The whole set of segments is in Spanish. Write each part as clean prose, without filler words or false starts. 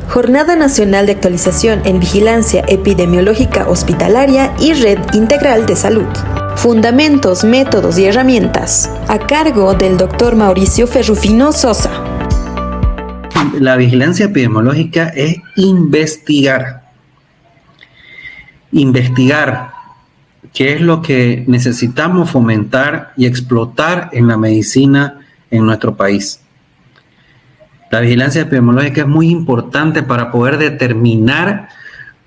Jornada Nacional de Actualización en Vigilancia Epidemiológica Hospitalaria y Red Integral de Salud. Fundamentos, métodos y herramientas, a cargo del Dr. Mauricio Ferrufino Sosa. La vigilancia epidemiológica es investigar, qué es lo que necesitamos fomentar y explotar en la medicina en nuestro país. La vigilancia epidemiológica es muy importante para poder determinar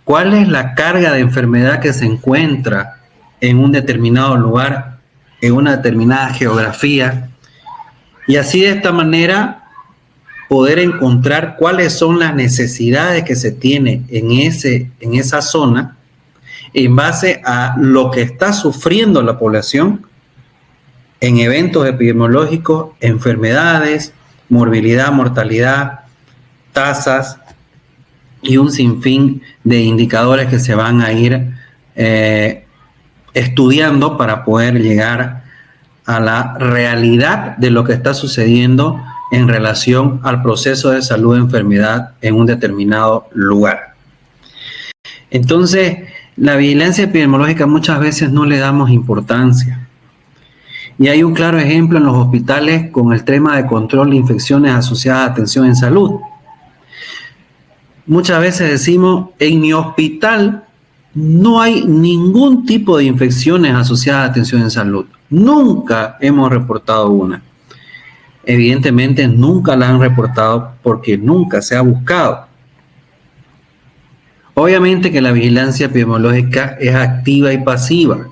cuál es la carga de enfermedad que se encuentra en un determinado lugar, en una determinada geografía, y así de esta manera poder encontrar cuáles son las necesidades que se tiene en esa zona en base a lo que está sufriendo la población en eventos epidemiológicos, enfermedades, morbilidad, mortalidad, tasas y un sinfín de indicadores que se van a ir estudiando para poder llegar a la realidad de lo que está sucediendo en relación al proceso de salud de enfermedad en un determinado lugar. Entonces, la vigilancia epidemiológica muchas veces no le damos importancia. Y hay un claro ejemplo en los hospitales con el tema de control de infecciones asociadas a atención en salud. Muchas veces decimos, en mi hospital no hay ningún tipo de infecciones asociadas a atención en salud. Nunca hemos reportado una. Evidentemente nunca la han reportado porque nunca se ha buscado. Obviamente que la vigilancia epidemiológica es activa y pasiva.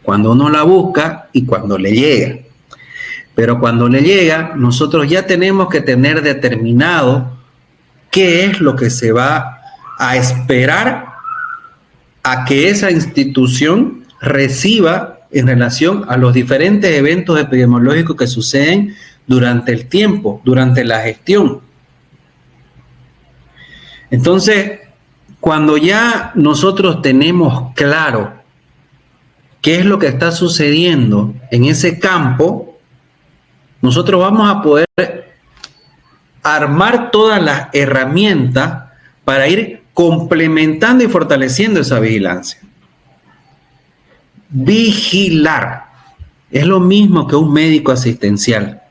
Cuando uno la busca y cuando le llega. Pero cuando le llega, nosotros ya tenemos que tener determinado qué es lo que se va a esperar a que esa institución reciba en relación a los diferentes eventos epidemiológicos que suceden durante el tiempo, durante la gestión. Entonces, cuando ya nosotros tenemos claro qué es lo que está sucediendo en ese campo, nosotros vamos a poder armar todas las herramientas para ir complementando y fortaleciendo esa vigilancia. Vigilar es lo mismo que un médico asistencial.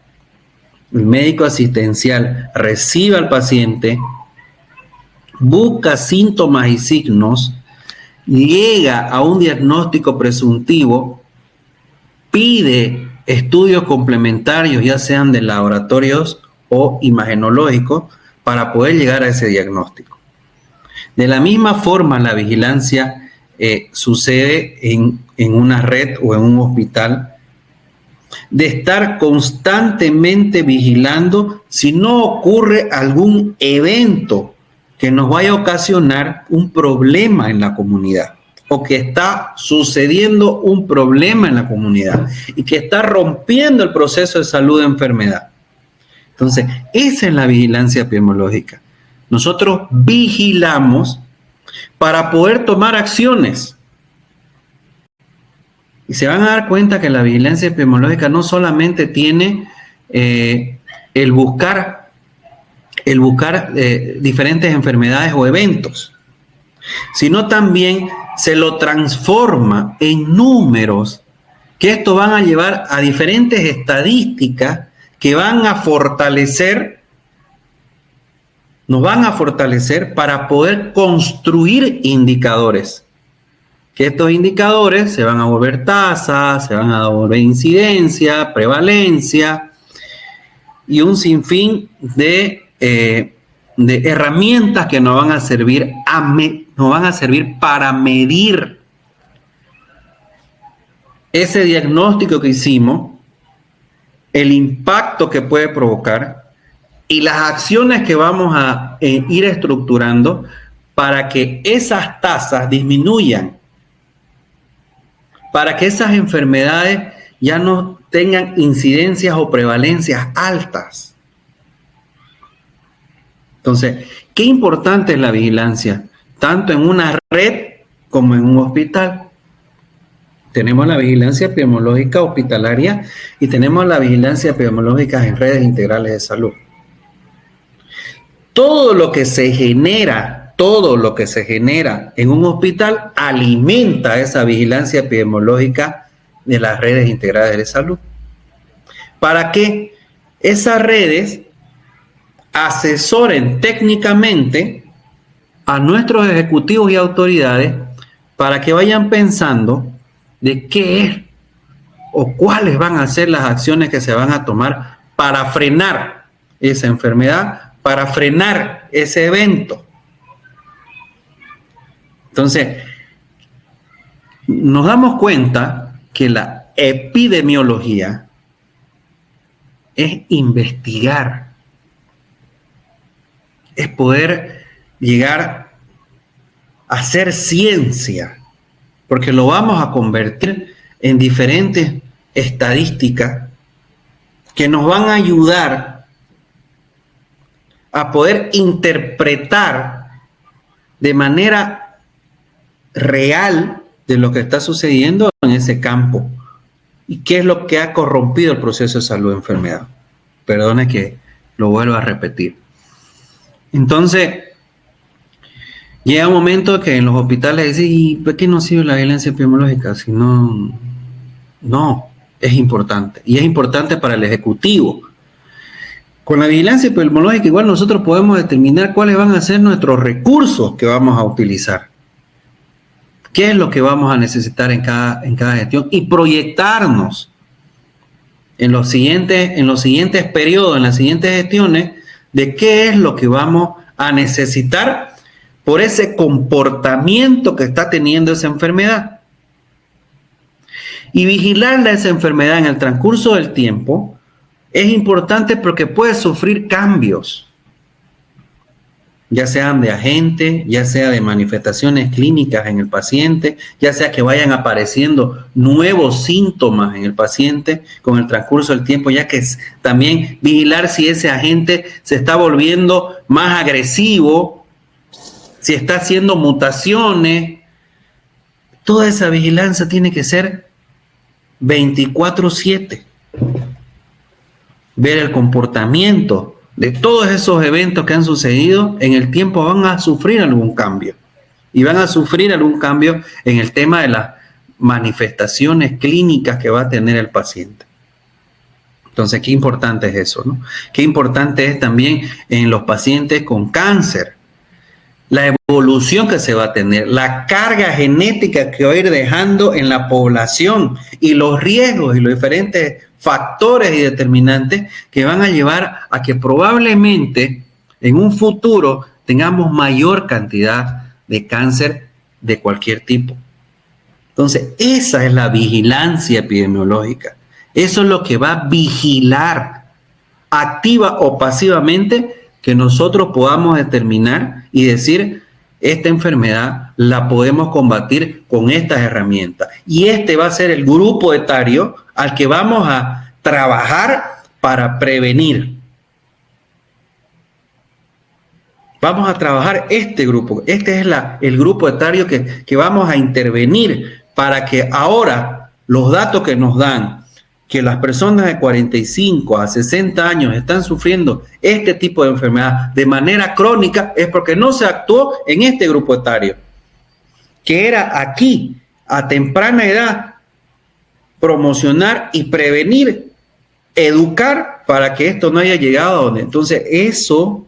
El médico asistencial recibe al paciente, busca síntomas y signos, llega a un diagnóstico presuntivo, pide estudios complementarios, ya sean de laboratorios o imagenológicos, para poder llegar a ese diagnóstico. De la misma forma, la vigilancia sucede en una red o en un hospital, de estar constantemente vigilando si no ocurre algún evento que nos vaya a ocasionar un problema en la comunidad, o que está sucediendo un problema en la comunidad y que está rompiendo el proceso de salud de enfermedad. Entonces, esa es la vigilancia epidemiológica. Nosotros vigilamos para poder tomar acciones. Y se van a dar cuenta que la vigilancia epidemiológica no solamente tiene el buscar diferentes enfermedades o eventos, sino también se lo transforma en números, que esto van a llevar a diferentes estadísticas que nos van a fortalecer para poder construir indicadores. Que estos indicadores se van a volver tasas, se van a volver incidencia, prevalencia y un sinfín de herramientas que nos van a servir para medir ese diagnóstico que hicimos, el impacto que puede provocar y las acciones que vamos a ir estructurando para que esas tasas disminuyan, para que esas enfermedades ya no tengan incidencias o prevalencias altas. Entonces, qué importante es la vigilancia, tanto en una red como en un hospital. Tenemos la vigilancia epidemiológica hospitalaria y tenemos la vigilancia epidemiológica en redes integrales de salud. todo lo que se genera en un hospital alimenta esa vigilancia epidemiológica de las redes integrales de salud. Para que esas redes asesoren técnicamente a nuestros ejecutivos y autoridades para que vayan pensando de qué es o cuáles van a ser las acciones que se van a tomar para frenar esa enfermedad, para frenar ese evento. Entonces, nos damos cuenta que la epidemiología es investigar, es poder llegar a hacer ciencia, porque lo vamos a convertir en diferentes estadísticas que nos van a ayudar a poder interpretar de manera real de lo que está sucediendo en ese campo y qué es lo que ha corrompido el proceso de salud de enfermedad. Perdone que lo vuelva a repetir. Entonces, llega un momento que en los hospitales dicen, ¿y por qué no sirve la vigilancia epidemiológica? Si no, es importante. Y es importante para el Ejecutivo. Con la vigilancia epidemiológica igual nosotros podemos determinar cuáles van a ser nuestros recursos que vamos a utilizar. ¿Qué es lo que vamos a necesitar en cada gestión? Y proyectarnos en los siguientes periodos, en las siguientes gestiones, de qué es lo que vamos a necesitar por ese comportamiento que está teniendo esa enfermedad. Y vigilar esa enfermedad en el transcurso del tiempo es importante porque puede sufrir cambios, ya sean de agente, ya sea de manifestaciones clínicas en el paciente, ya sea que vayan apareciendo nuevos síntomas en el paciente con el transcurso del tiempo, ya que es también vigilar si ese agente se está volviendo más agresivo, si está haciendo mutaciones. Toda esa vigilancia tiene que ser 24/7. Ver el comportamiento de todos esos eventos que han sucedido en el tiempo, van a sufrir algún cambio. Y van a sufrir algún cambio en el tema de las manifestaciones clínicas que va a tener el paciente. Entonces, qué importante es eso, ¿no? Qué importante es también en los pacientes con cáncer. La evolución que se va a tener, la carga genética que va a ir dejando en la población y los riesgos y los diferentes factores y determinantes que van a llevar a que probablemente en un futuro tengamos mayor cantidad de cáncer de cualquier tipo. Entonces, esa es la vigilancia epidemiológica. Eso es lo que va a vigilar, activa o pasivamente, que nosotros podamos determinar y decir, esta enfermedad la podemos combatir con estas herramientas. Y este va a ser el grupo etario al que vamos a trabajar para prevenir. Vamos a trabajar este grupo. Este es el grupo etario que vamos a intervenir para que ahora los datos que nos dan que las personas de 45 a 60 años están sufriendo este tipo de enfermedad de manera crónica es porque no se actuó en este grupo etario, que era aquí, a temprana edad, promocionar y prevenir, educar para que esto no haya llegado a donde. Entonces, eso,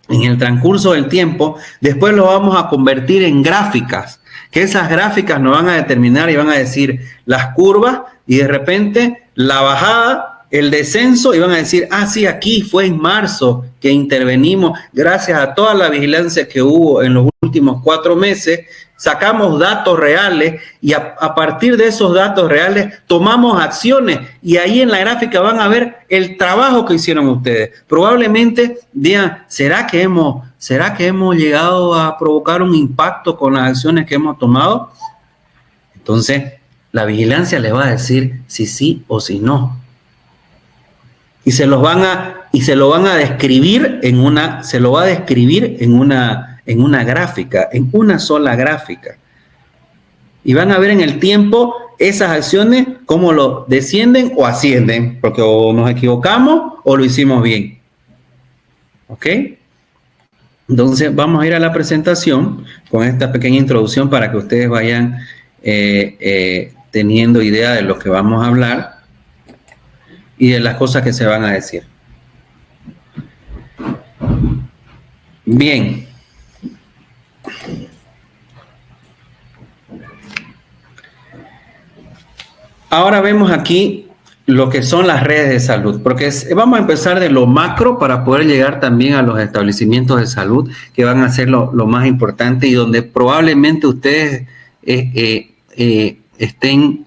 en el transcurso del tiempo, después lo vamos a convertir en gráficas, que esas gráficas nos van a determinar y van a decir las curvas y de repente la bajada, el descenso, y van a decir, sí, aquí fue en marzo que intervenimos, gracias a toda la vigilancia que hubo en los últimos 4 meses, sacamos datos reales y a partir de esos datos reales tomamos acciones y ahí en la gráfica van a ver el trabajo que hicieron ustedes. Probablemente digan, ¿será que hemos llegado a provocar un impacto con las acciones que hemos tomado? Entonces, la vigilancia les va a decir si sí o si no. Y se lo van a describir en una gráfica, en una sola gráfica. Y van a ver en el tiempo esas acciones cómo lo descienden o ascienden, porque o nos equivocamos o lo hicimos bien. ¿Ok? Entonces vamos a ir a la presentación con esta pequeña introducción para que ustedes vayan teniendo idea de lo que vamos a hablar y de las cosas que se van a decir. Bien. Ahora vemos aquí lo que son las redes de salud, porque vamos a empezar de lo macro para poder llegar también a los establecimientos de salud, que van a ser lo más importante y donde probablemente ustedes estén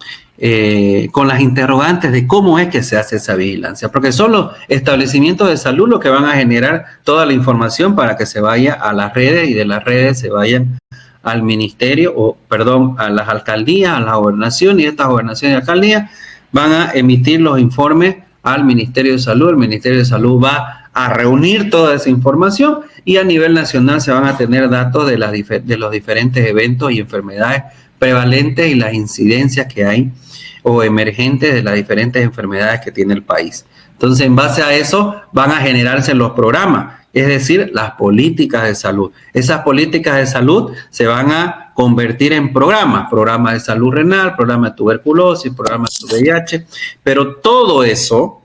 con las interrogantes de cómo es que se hace esa vigilancia, porque son los establecimientos de salud los que van a generar toda la información para que se vaya a las redes y de las redes se vayan al ministerio, a las alcaldías, a la gobernación, y estas gobernaciones y alcaldías van a emitir los informes al Ministerio de Salud. El Ministerio de Salud va a reunir toda esa información y a nivel nacional se van a tener datos de los diferentes eventos y enfermedades prevalentes y las incidencias que hay o emergentes de las diferentes enfermedades que tiene el país. Entonces, en base a eso van a generarse los programas, es decir, las políticas de salud. Esas políticas de salud se van a convertir en programas de salud renal, programas de tuberculosis, programas de VIH, pero todo eso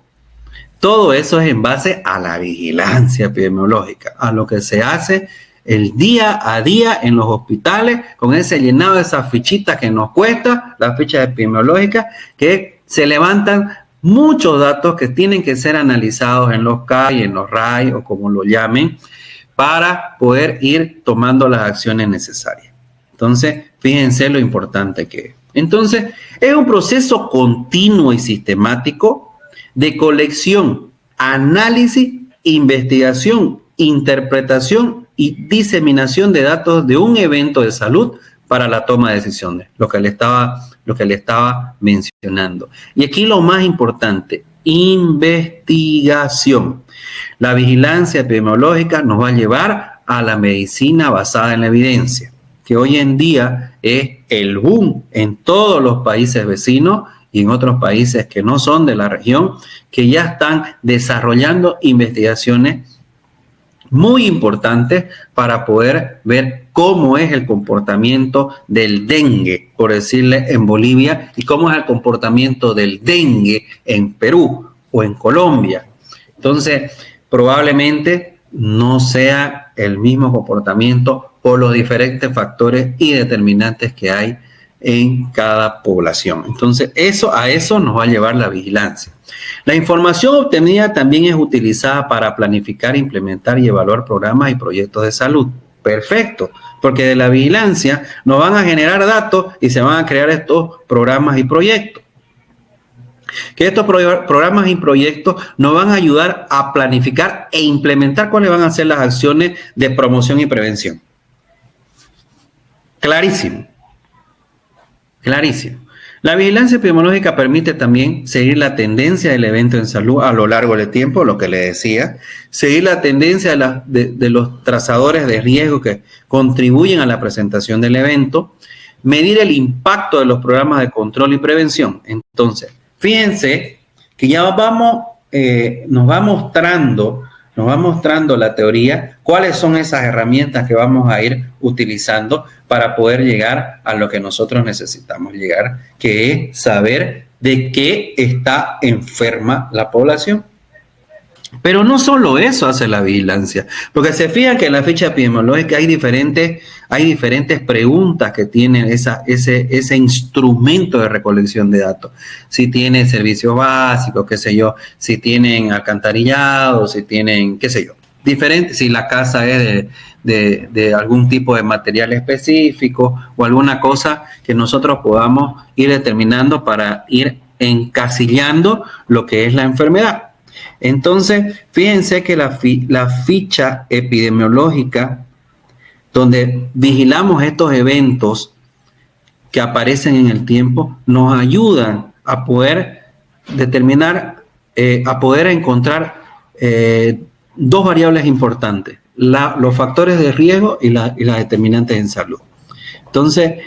es en base a la vigilancia epidemiológica, a lo que se hace el día a día en los hospitales, con ese llenado de esas fichitas que nos cuesta, las fichas epidemiológicas, que se levantan muchos datos que tienen que ser analizados en los CAI, en los RAI o como lo llamen, para poder ir tomando las acciones necesarias. Entonces, fíjense lo importante que es. Entonces, es un proceso continuo y sistemático de colección, análisis, investigación, interpretación y diseminación de datos de un evento de salud para la toma de decisiones, lo que le estaba mencionando. Y aquí lo más importante, investigación. La vigilancia epidemiológica nos va a llevar a la medicina basada en la evidencia, que hoy en día es el boom en todos los países vecinos y en otros países que no son de la región, que ya están desarrollando investigaciones muy importantes para poder ver cómo es el comportamiento del dengue, por decirle, en Bolivia, y cómo es el comportamiento del dengue en Perú o en Colombia. Entonces, probablemente no sea el mismo comportamiento por los diferentes factores y determinantes que hay en cada población. Entonces, a eso nos va a llevar la vigilancia. La información obtenida también es utilizada para planificar, implementar y evaluar programas y proyectos de salud. Perfecto, porque de la vigilancia nos van a generar datos y se van a crear estos programas y proyectos. Que estos programas y proyectos nos van a ayudar a planificar e implementar cuáles van a ser las acciones de promoción y prevención. Clarísimo. Clarísimo. La vigilancia epidemiológica permite también seguir la tendencia del evento en salud a lo largo del tiempo, lo que le decía, seguir la tendencia de los trazadores de riesgo que contribuyen a la presentación del evento, medir el impacto de los programas de control y prevención. Entonces, fíjense que ya nos va mostrando la teoría, cuáles son esas herramientas que vamos a ir utilizando para poder llegar a lo que nosotros necesitamos llegar, que es saber de qué está enferma la población. Pero no solo eso hace la vigilancia, porque se fijan que en la ficha epidemiológica hay diferentes preguntas que tienen ese instrumento de recolección de datos. Si tienen servicios básicos, qué sé yo, si tienen alcantarillado, si tienen, qué sé yo, diferente, si la casa es de algún tipo de material específico o alguna cosa que nosotros podamos ir determinando para ir encasillando lo que es la enfermedad. Entonces, fíjense que la ficha epidemiológica, donde vigilamos estos eventos que aparecen en el tiempo, nos ayudan a poder determinar, a poder encontrar dos variables importantes, los factores de riesgo y las determinantes en salud. Entonces,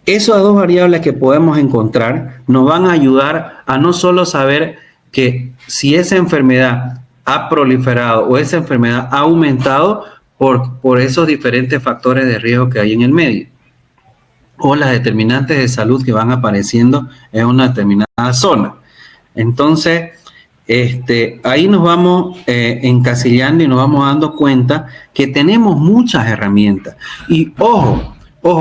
esas dos variables que podemos encontrar nos van a ayudar a no solo saber que si esa enfermedad ha proliferado o esa enfermedad ha aumentado, por esos diferentes factores de riesgo que hay en el medio, o las determinantes de salud que van apareciendo en una determinada zona. Entonces, ahí nos vamos encasillando y nos vamos dando cuenta que tenemos muchas herramientas. Y ojo,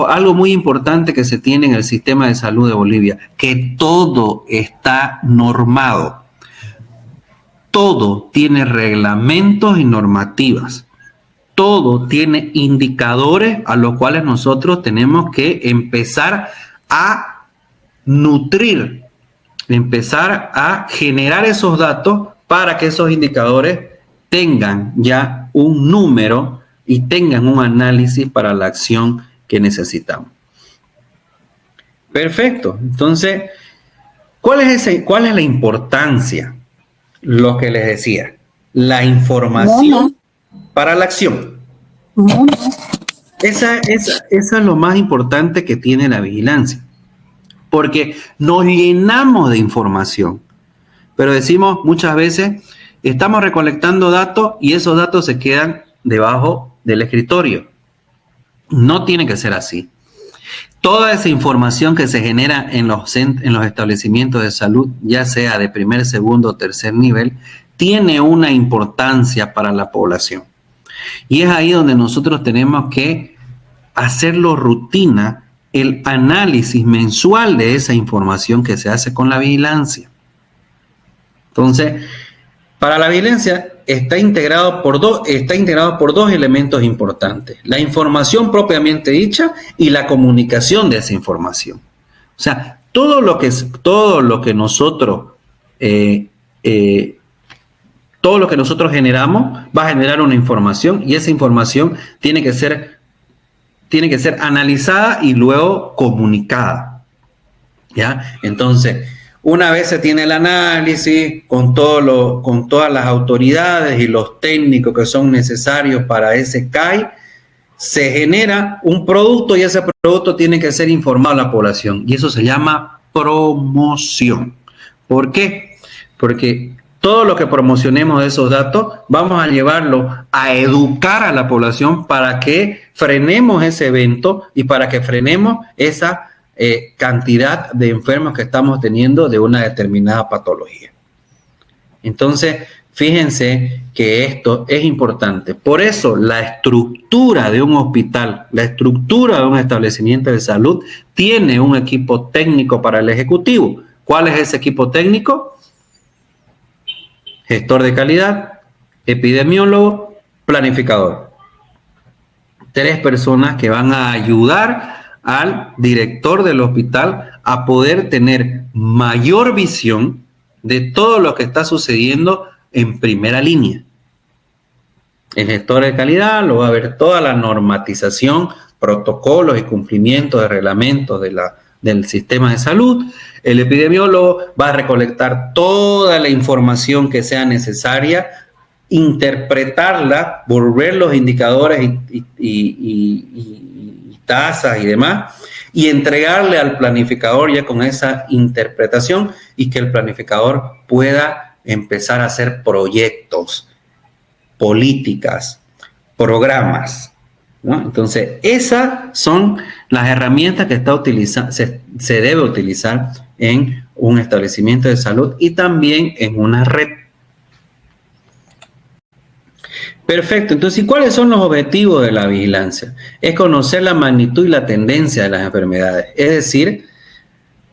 algo muy importante que se tiene en el sistema de salud de Bolivia, que todo está normado. Todo tiene reglamentos y normativas. Todo tiene indicadores a los cuales nosotros tenemos que empezar a nutrir, empezar a generar esos datos para que esos indicadores tengan ya un número y tengan un análisis para la acción que necesitamos. Perfecto. Entonces, ¿cuál es la importancia? Lo que les decía, la información para la acción. Esa es lo más importante que tiene la vigilancia, porque nos llenamos de información, pero decimos muchas veces, estamos recolectando datos y esos datos se quedan debajo del escritorio. No tiene que ser así. Toda esa información que se genera en los establecimientos de salud, ya sea de primer, segundo o tercer nivel, tiene una importancia para la población. Y es ahí donde nosotros tenemos que hacerlo rutina, el análisis mensual de esa información que se hace con la vigilancia. Entonces, para la vigilancia está integrado por dos elementos importantes: la información propiamente dicha y la comunicación de esa información. O sea, todo lo que nosotros generamos va a generar una información, y esa información tiene que ser analizada y luego comunicada, ¿ya? Entonces, una vez se tiene el análisis con todas las autoridades y los técnicos que son necesarios para ese CAI, se genera un producto, y ese producto tiene que ser informado a la población, y eso se llama promoción. ¿Por qué? Porque todo lo que promocionemos de esos datos vamos a llevarlo a educar a la población para que frenemos ese evento y para que frenemos esa cantidad de enfermos que estamos teniendo de una determinada patología. Entonces, fíjense que esto es importante. Por eso, la estructura de un hospital, la estructura de un establecimiento de salud tiene un equipo técnico para el ejecutivo. ¿Cuál es ese equipo técnico? Gestor de calidad, epidemiólogo, planificador. 3 personas que van a ayudar al director del hospital a poder tener mayor visión de todo lo que está sucediendo en primera línea. El gestor de calidad lo va a ver toda la normatización, protocolos y cumplimientos de reglamentos del sistema de salud. El epidemiólogo va a recolectar toda la información que sea necesaria, interpretarla, volver los indicadores y tasas y demás, y entregarle al planificador ya con esa interpretación, y que el planificador pueda empezar a hacer proyectos, políticas, programas, ¿no? Entonces, esas son las herramientas que se debe utilizar en un establecimiento de salud y también en una red. Perfecto. Entonces, ¿y cuáles son los objetivos de la vigilancia? Es conocer la magnitud y la tendencia de las enfermedades, es decir,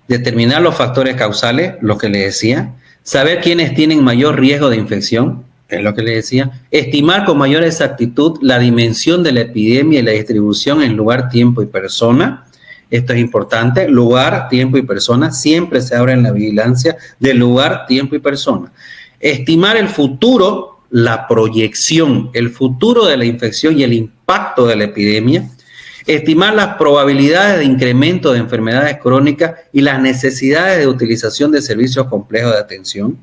determinar los factores causales, lo que les decía, saber quiénes tienen mayor riesgo de infección, es lo que les decía, estimar con mayor exactitud la dimensión de la epidemia y la distribución en lugar, tiempo y persona. Esto es importante: lugar, tiempo y persona. Siempre se habla en la vigilancia de lugar, tiempo y persona. Estimar el futuro, la proyección, el futuro de la infección y el impacto de la epidemia. Estimar las probabilidades de incremento de enfermedades crónicas y las necesidades de utilización de servicios complejos de atención.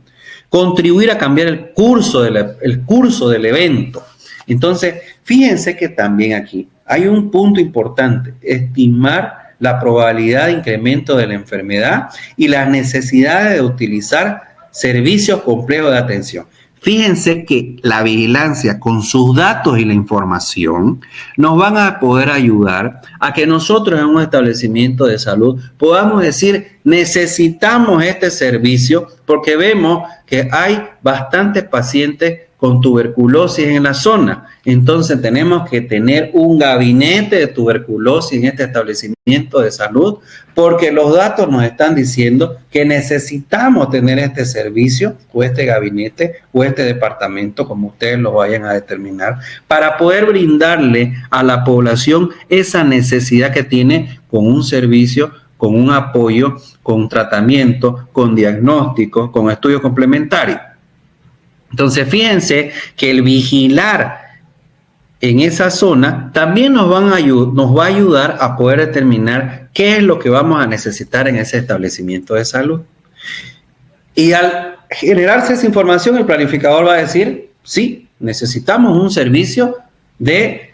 Contribuir a cambiar el curso del evento. Entonces, fíjense que también aquí hay un punto importante: estimar la probabilidad de incremento de la enfermedad y las necesidades de utilizar servicios complejos de atención. Fíjense que la vigilancia con sus datos y la información nos van a poder ayudar a que nosotros en un establecimiento de salud podamos decir, necesitamos este servicio porque vemos que hay bastantes pacientes con tuberculosis en la zona. Entonces tenemos que tener un gabinete de tuberculosis en este establecimiento de salud porque los datos nos están diciendo que necesitamos tener este servicio o este gabinete o este departamento, como ustedes lo vayan a determinar, para poder brindarle a la población esa necesidad que tiene con un servicio, con un apoyo, con tratamiento, con diagnóstico, con estudios complementarios. Entonces, fíjense que el vigilar en esa zona también nos va a ayudar a poder determinar qué es lo que vamos a necesitar en ese establecimiento de salud. Y al generarse esa información, el planificador va a decir, sí, necesitamos un servicio de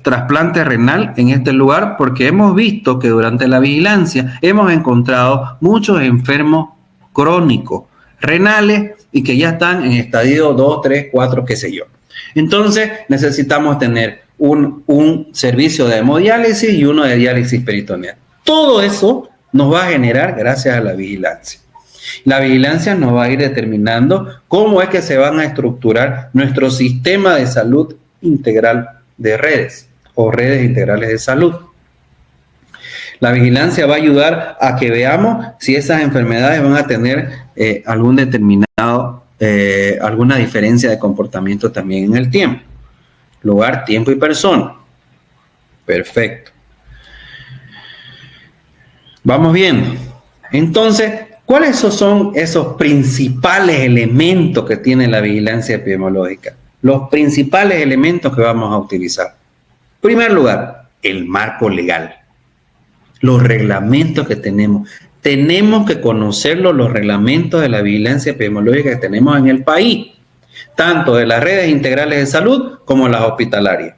trasplante renal en este lugar porque hemos visto que durante la vigilancia hemos encontrado muchos enfermos crónicos renales y que ya están en estadio 2, 3, 4, qué sé yo. Entonces necesitamos tener un servicio de hemodiálisis y uno de diálisis peritoneal. Todo eso nos va a generar gracias a la vigilancia. La vigilancia nos va a ir determinando cómo es que se van a estructurar nuestro sistema de salud integral de redes o redes integrales de salud. La vigilancia va a ayudar a que veamos si esas enfermedades van a tener algún determinado, alguna diferencia de comportamiento también en el tiempo. Lugar, tiempo y persona. Perfecto. Vamos viendo. Entonces, ¿cuáles son esos principales elementos que tiene la vigilancia epidemiológica? Los principales elementos que vamos a utilizar. En primer lugar, el marco legal. Los reglamentos que tenemos. Tenemos que conocerlos, los reglamentos de la vigilancia epidemiológica que tenemos en el país, tanto de las redes integrales de salud como las hospitalarias.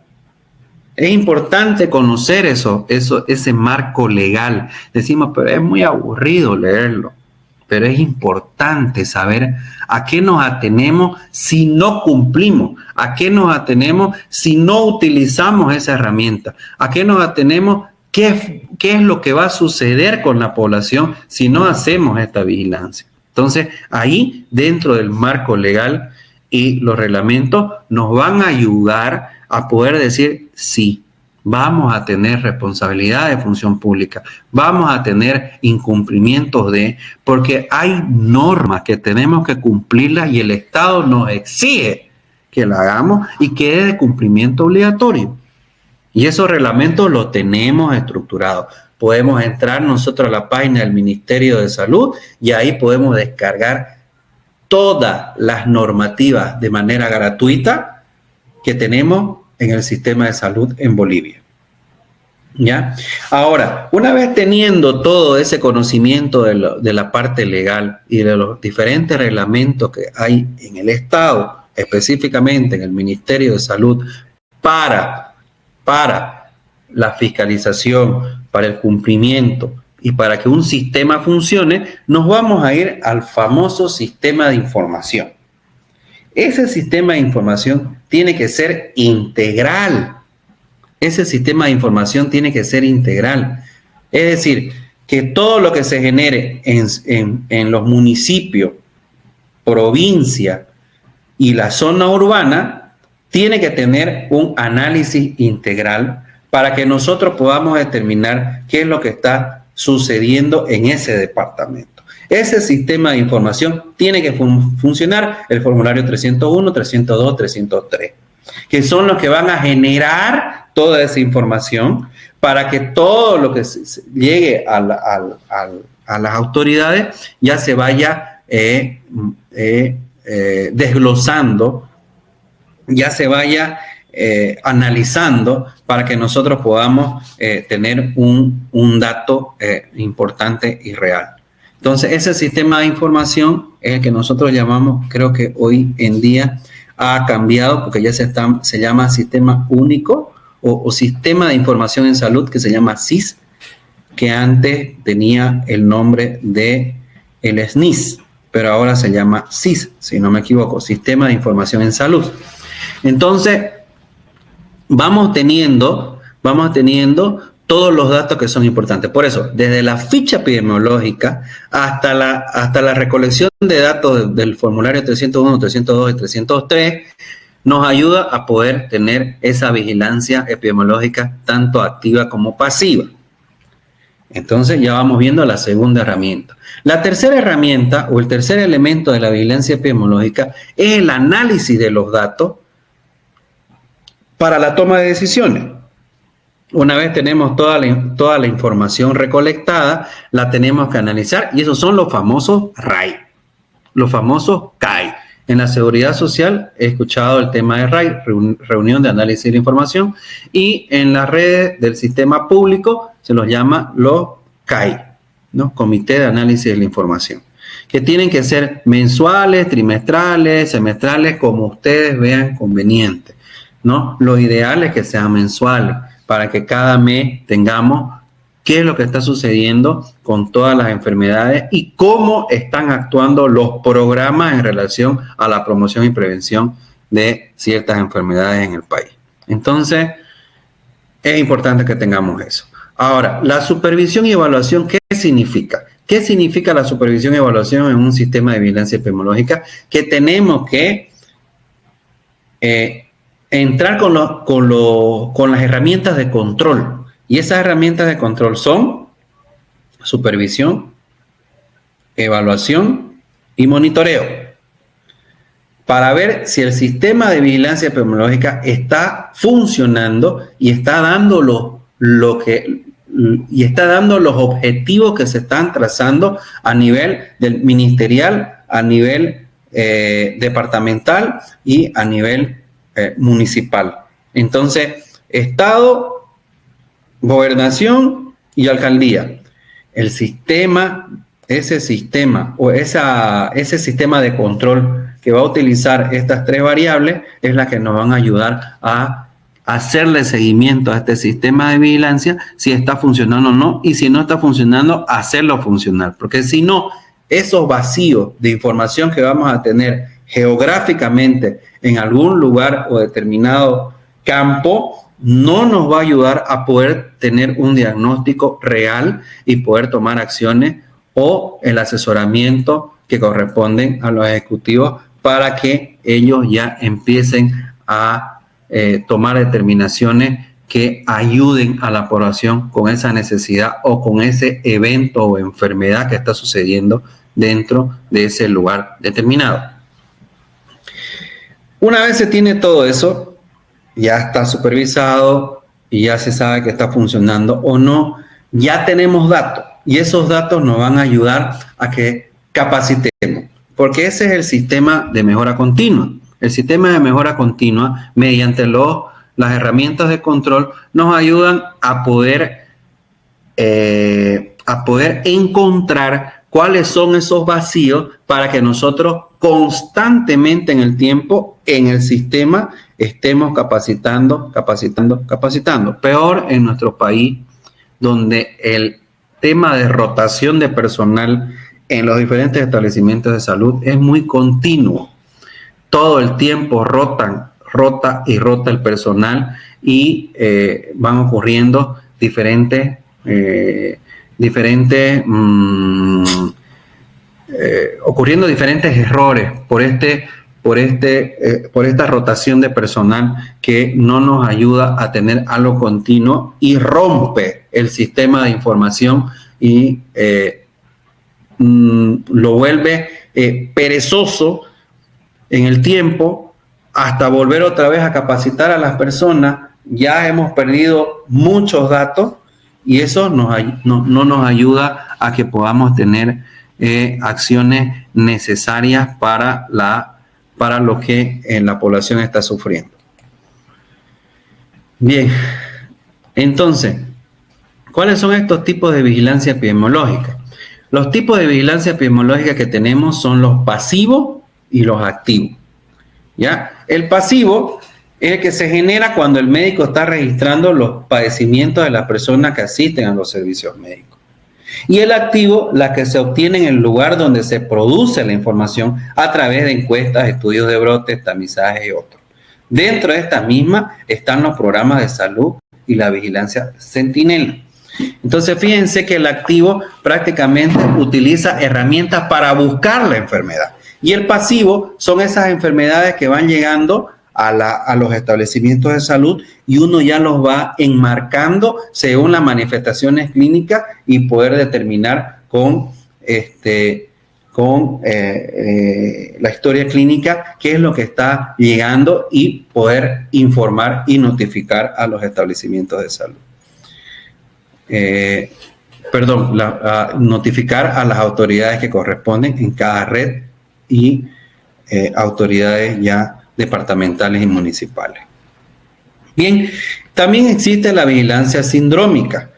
Es importante conocer ese marco legal. Decimos, pero es muy aburrido leerlo. Pero es importante saber a qué nos atenemos si no cumplimos, a qué nos atenemos si no utilizamos esa herramienta, a qué nos atenemos. ¿Qué es lo que va a suceder con la población si no hacemos esta vigilancia? Entonces, ahí, dentro del marco legal y los reglamentos, nos van a ayudar a poder decir, sí, vamos a tener responsabilidad de función pública, vamos a tener incumplimientos porque hay normas que tenemos que cumplirlas y el Estado nos exige que la hagamos y que es de cumplimiento obligatorio. Y esos reglamentos los tenemos estructurados. Podemos entrar nosotros a la página del Ministerio de Salud y ahí podemos descargar todas las normativas de manera gratuita que tenemos en el sistema de salud en Bolivia. ¿Ya? Ahora, una vez teniendo todo ese conocimiento de la parte legal y de los diferentes reglamentos que hay en el Estado, específicamente en el Ministerio de Salud, para la fiscalización, para el cumplimiento y para que un sistema funcione, nos vamos a ir al famoso sistema de información. Ese sistema de información tiene que ser integral. Ese sistema de información tiene que ser integral. Es decir, que todo lo que se genere en los municipios, provincia y la zona urbana tiene que tener un análisis integral para que nosotros podamos determinar qué es lo que está sucediendo en ese departamento. Ese sistema de información tiene que funcionar, el formulario 301, 302, 303, que son los que van a generar toda esa información para que todo lo que llegue a las autoridades ya se vaya desglosando, ya se vaya analizando para que nosotros podamos tener un dato importante y real. Entonces, ese sistema de información es el que nosotros llamamos, creo que hoy en día ha cambiado porque ya se llama Sistema Único o Sistema de Información en Salud, que se llama SIS, que antes tenía el nombre de el SNIS, pero ahora se llama SIS, si no me equivoco, Sistema de Información en Salud. Entonces, vamos teniendo todos los datos que son importantes. Por eso, desde la ficha epidemiológica hasta la recolección de datos del formulario 301, 302 y 303, nos ayuda a poder tener esa vigilancia epidemiológica tanto activa como pasiva. Entonces ya vamos viendo la segunda herramienta. La tercera herramienta o el tercer elemento de la vigilancia epidemiológica es el análisis de los datos para la toma de decisiones. Una vez tenemos toda la información recolectada, la tenemos que analizar y esos son los famosos RAI, los famosos CAI. En la seguridad social he escuchado el tema de RAI, reunión de análisis de la información, y en las redes del sistema público se los llama los CAI, ¿no? Comité de Análisis de la Información, que tienen que ser mensuales, trimestrales, semestrales, como ustedes vean conveniente, ¿no? Lo ideal es que sean mensuales, para que cada mes tengamos qué es lo que está sucediendo con todas las enfermedades y cómo están actuando los programas en relación a la promoción y prevención de ciertas enfermedades en el país. Entonces, es importante que tengamos eso. Ahora, la supervisión y evaluación, ¿qué significa? ¿Qué significa la supervisión y evaluación en un sistema de vigilancia epidemiológica? Que tenemos que entrar con las herramientas de control. Y esas herramientas de control son supervisión, evaluación y monitoreo, para ver si el sistema de vigilancia epidemiológica está funcionando y está dando los objetivos que se están trazando a nivel del ministerial, a nivel departamental y a nivel municipal. Entonces, Estado, Gobernación y alcaldía. El sistema, ese sistema de control que va a utilizar estas tres variables es la que nos van a ayudar a hacerle seguimiento a este sistema de vigilancia, si está funcionando o no, y si no está funcionando, hacerlo funcionar. Porque si no, esos vacíos de información que vamos a tener geográficamente en algún lugar o determinado campo, no nos va a ayudar a poder tener un diagnóstico real y poder tomar acciones o el asesoramiento que corresponden a los ejecutivos para que ellos ya empiecen a tomar determinaciones que ayuden a la población con esa necesidad o con ese evento o enfermedad que está sucediendo dentro de ese lugar determinado. Una vez se tiene todo eso, ya está supervisado y ya se sabe que está funcionando o no, ya tenemos datos y esos datos nos van a ayudar a que capacitemos, porque ese es el sistema de mejora continua. El sistema de mejora continua, mediante las herramientas de control, nos ayudan a poder encontrar cuáles son esos vacíos para que nosotros constantemente en el tiempo, en el sistema, estemos capacitando. Peor en nuestro país, donde el tema de rotación de personal en los diferentes establecimientos de salud es muy continuo. Todo el tiempo rota el personal y van ocurriendo diferentes errores por esta rotación de personal que no nos ayuda a tener algo continuo y rompe el sistema de información y lo vuelve perezoso en el tiempo hasta volver otra vez a capacitar a las personas. Ya hemos perdido muchos datos y eso no nos ayuda a que podamos tener acciones necesarias para lo que la población está sufriendo. Bien, entonces, ¿cuáles son estos tipos de vigilancia epidemiológica? Los tipos de vigilancia epidemiológica que tenemos son los pasivos y los activos. ¿Ya? El pasivo es el que se genera cuando el médico está registrando los padecimientos de las personas que asisten a los servicios médicos. Y el activo, la que se obtiene en el lugar donde se produce la información a través de encuestas, estudios de brotes, tamizajes y otros. Dentro de estas mismas están los programas de salud y la vigilancia Centinela. Entonces, fíjense que el activo prácticamente utiliza herramientas para buscar la enfermedad. Y el pasivo son esas enfermedades que van llegando a los establecimientos de salud y uno ya los va enmarcando según las manifestaciones clínicas y poder determinar con la historia clínica qué es lo que está llegando y poder informar y notificar a los establecimientos de salud. Notificar a las autoridades que corresponden en cada red y autoridades ya departamentales y municipales. Bien, también existe la vigilancia sindrómica.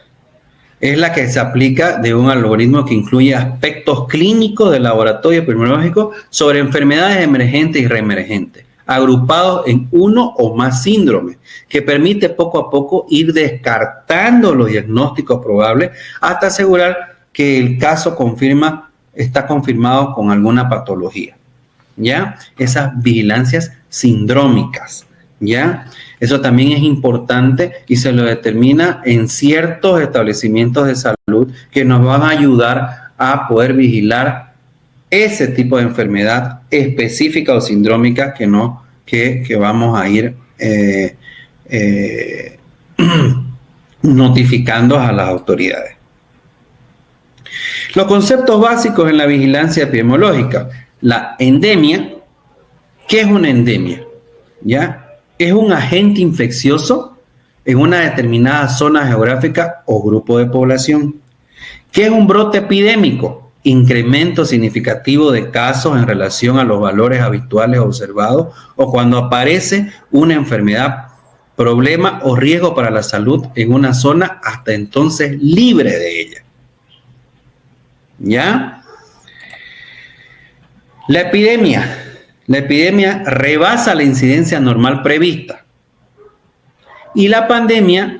Es la que se aplica de un algoritmo que incluye aspectos clínicos del laboratorio epidemiológico sobre enfermedades emergentes y reemergentes, agrupados en uno o más síndromes, que permite poco a poco ir descartando los diagnósticos probables hasta asegurar que el caso está confirmado con alguna patología. ¿Ya? Esas vigilancias sindrómicas, ¿ya? Eso también es importante y se lo determina en ciertos establecimientos de salud que nos van a ayudar a poder vigilar ese tipo de enfermedad específica o sindrómica que vamos a ir notificando a las autoridades. Los conceptos básicos en la vigilancia epidemiológica. La endemia, ¿qué es una endemia? ¿Ya? Es un agente infeccioso en una determinada zona geográfica o grupo de población. ¿Qué es un brote epidémico? Incremento significativo de casos en relación a los valores habituales observados o cuando aparece una enfermedad, problema o riesgo para la salud en una zona hasta entonces libre de ella. ¿Ya? La epidemia rebasa la incidencia normal prevista. Y la pandemia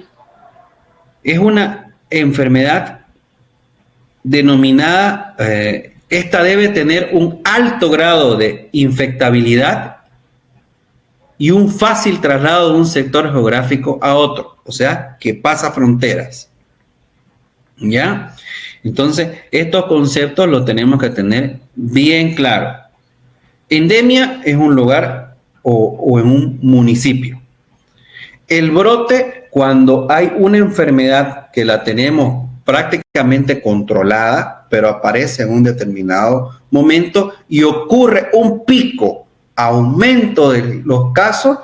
es una enfermedad denominada, esta debe tener un alto grado de infectabilidad y un fácil traslado de un sector geográfico a otro, o sea, que pasa fronteras. ¿Ya? Entonces, estos conceptos los tenemos que tener bien claros. Endemia es un lugar o en un municipio. El brote, cuando hay una enfermedad que la tenemos prácticamente controlada, pero aparece en un determinado momento y ocurre un pico, aumento de los casos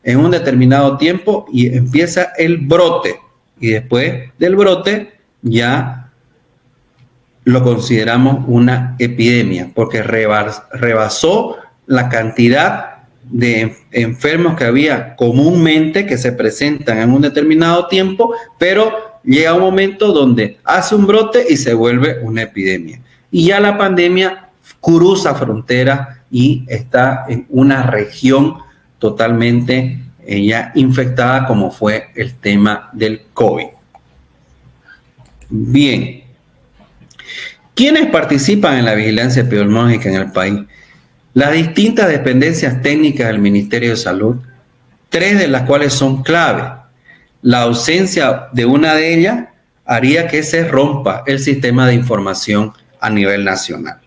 en un determinado tiempo y empieza el brote. Y después del brote ya lo consideramos una epidemia porque rebasó la cantidad de enfermos que había comúnmente que se presentan en un determinado tiempo, pero llega un momento donde hace un brote y se vuelve una epidemia. Y ya la pandemia cruza fronteras y está en una región totalmente ya infectada como fue el tema del COVID. Bien. ¿Quiénes participan en la vigilancia epidemiológica en el país? Las distintas dependencias técnicas del Ministerio de Salud, 3 de las cuales son clave. La ausencia de una de ellas haría que se rompa el sistema de información a nivel nacional.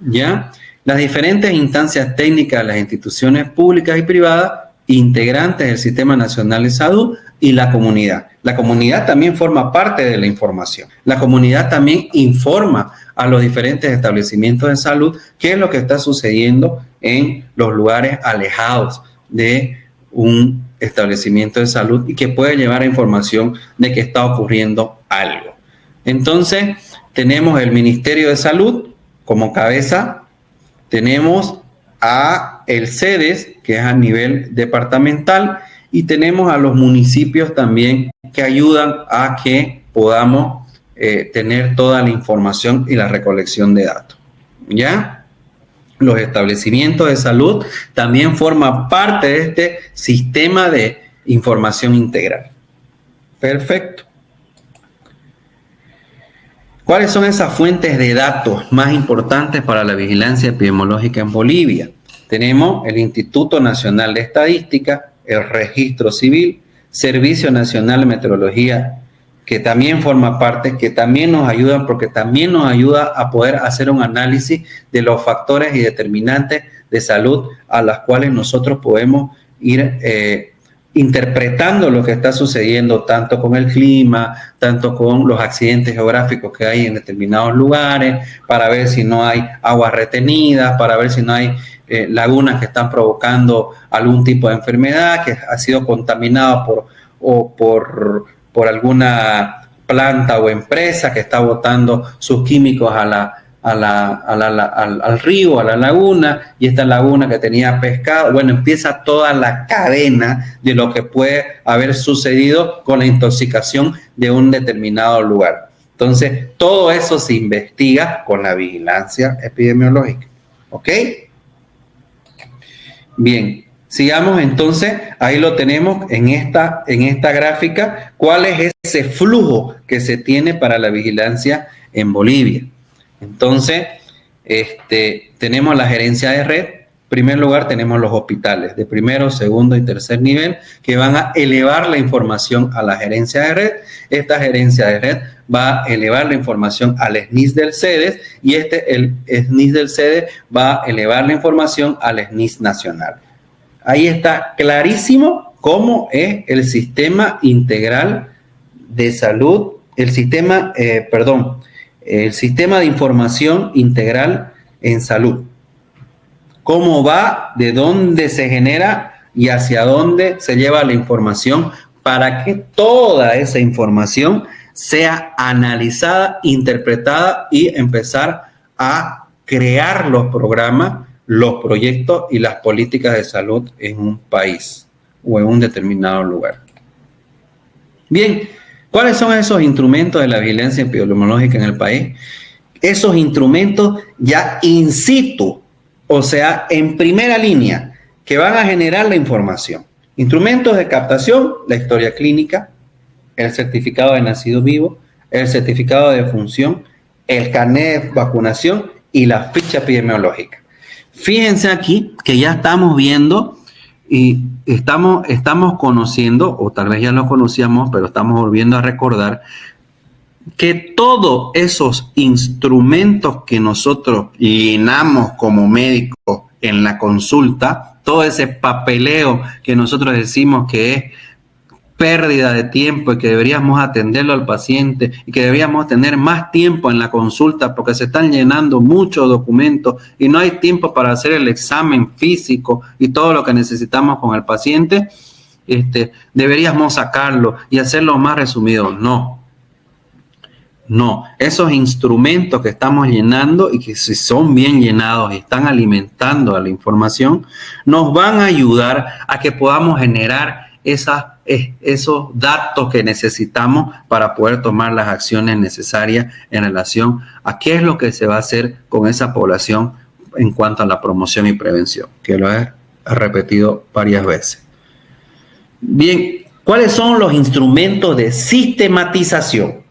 ¿Ya? Las diferentes instancias técnicas de las instituciones públicas y privadas, integrantes del Sistema Nacional de Salud y la comunidad. La comunidad también forma parte de la información. La comunidad también informa a los diferentes establecimientos de salud qué es lo que está sucediendo en los lugares alejados de un establecimiento de salud y que puede llevar a información de que está ocurriendo algo. Entonces, tenemos el Ministerio de Salud como cabeza, tenemos a el CEDES, que es a nivel departamental, y tenemos a los municipios también que ayudan a que podamos tener toda la información y la recolección de datos. ¿Ya? Los establecimientos de salud también forman parte de este sistema de información integral. Perfecto. ¿Cuáles son esas fuentes de datos más importantes para la vigilancia epidemiológica en Bolivia? Tenemos el Instituto Nacional de Estadística, el Registro Civil, Servicio Nacional de Meteorología, que también forma parte, que también nos ayudan, porque también nos ayuda a poder hacer un análisis de los factores y determinantes de salud a las cuales nosotros podemos ir interpretando lo que está sucediendo tanto con el clima, tanto con los accidentes geográficos que hay en determinados lugares, para ver si no hay aguas retenidas, para ver si no hay lagunas que están provocando algún tipo de enfermedad que ha sido contaminada por alguna planta o empresa que está botando sus químicos al río, a la laguna, y esta laguna que tenía pescado. Bueno, empieza toda la cadena de lo que puede haber sucedido con la intoxicación de un determinado lugar. Entonces, todo eso se investiga con la vigilancia epidemiológica. ¿Ok? Bien, sigamos entonces, ahí lo tenemos en esta gráfica, cuál es ese flujo que se tiene para la vigilancia en Bolivia. Entonces, tenemos la gerencia de red. En primer lugar, tenemos los hospitales de primero, segundo y tercer nivel que van a elevar la información a la gerencia de red. Esta gerencia de red va a elevar la información al SNIS del CEDES y el SNIS del CEDES va a elevar la información al SNIS nacional. Ahí está clarísimo cómo es el sistema integral de salud, el sistema de información integral en salud. Cómo va, de dónde se genera y hacia dónde se lleva la información para que toda esa información sea analizada, interpretada y empezar a crear los programas, los proyectos y las políticas de salud en un país o en un determinado lugar. Bien, ¿cuáles son esos instrumentos de la vigilancia epidemiológica en el país? Esos instrumentos ya in situ, o sea, en primera línea, que van a generar la información. Instrumentos de captación, la historia clínica, el certificado de nacido vivo, el certificado de defunción, el carnet de vacunación y la ficha epidemiológica. Fíjense aquí que ya estamos viendo y estamos conociendo, o tal vez ya lo conocíamos, pero estamos volviendo a recordar, que todos esos instrumentos que nosotros llenamos como médicos en la consulta, todo ese papeleo que nosotros decimos que es pérdida de tiempo y que deberíamos atenderlo al paciente y que deberíamos tener más tiempo en la consulta porque se están llenando muchos documentos y no hay tiempo para hacer el examen físico y todo lo que necesitamos con el paciente, deberíamos sacarlo y hacerlo más resumido. No, esos instrumentos que estamos llenando y que si son bien llenados y están alimentando a la información, nos van a ayudar a que podamos generar esos datos que necesitamos para poder tomar las acciones necesarias en relación a qué es lo que se va a hacer con esa población en cuanto a la promoción y prevención, que lo he repetido varias veces. Bien, ¿cuáles son los instrumentos de sistematización?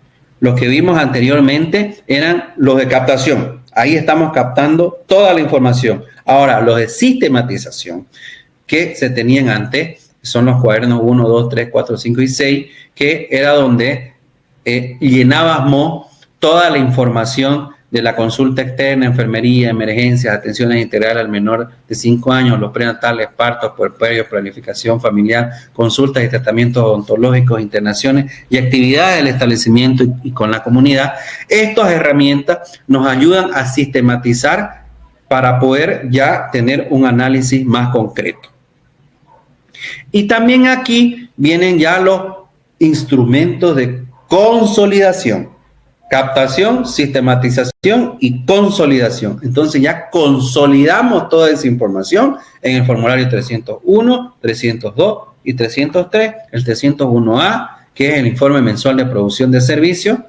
Los que vimos anteriormente eran los de captación. Ahí estamos captando toda la información. Ahora, los de sistematización que se tenían antes son los cuadernos 1, 2, 3, 4, 5 y 6, que era donde llenábamos toda la información de la consulta externa, enfermería, emergencias, atenciones integrales al menor de 5 años, los prenatales, partos, puerperios, planificación familiar, consultas y tratamientos odontológicos, internaciones y actividades del establecimiento y con la comunidad. Estas herramientas nos ayudan a sistematizar para poder ya tener un análisis más concreto. Y también aquí vienen ya los instrumentos de consolidación, captación, sistematización y consolidación. Entonces ya consolidamos toda esa información en el formulario 301, 302 y 303, el 301A, que es el informe mensual de producción de servicios,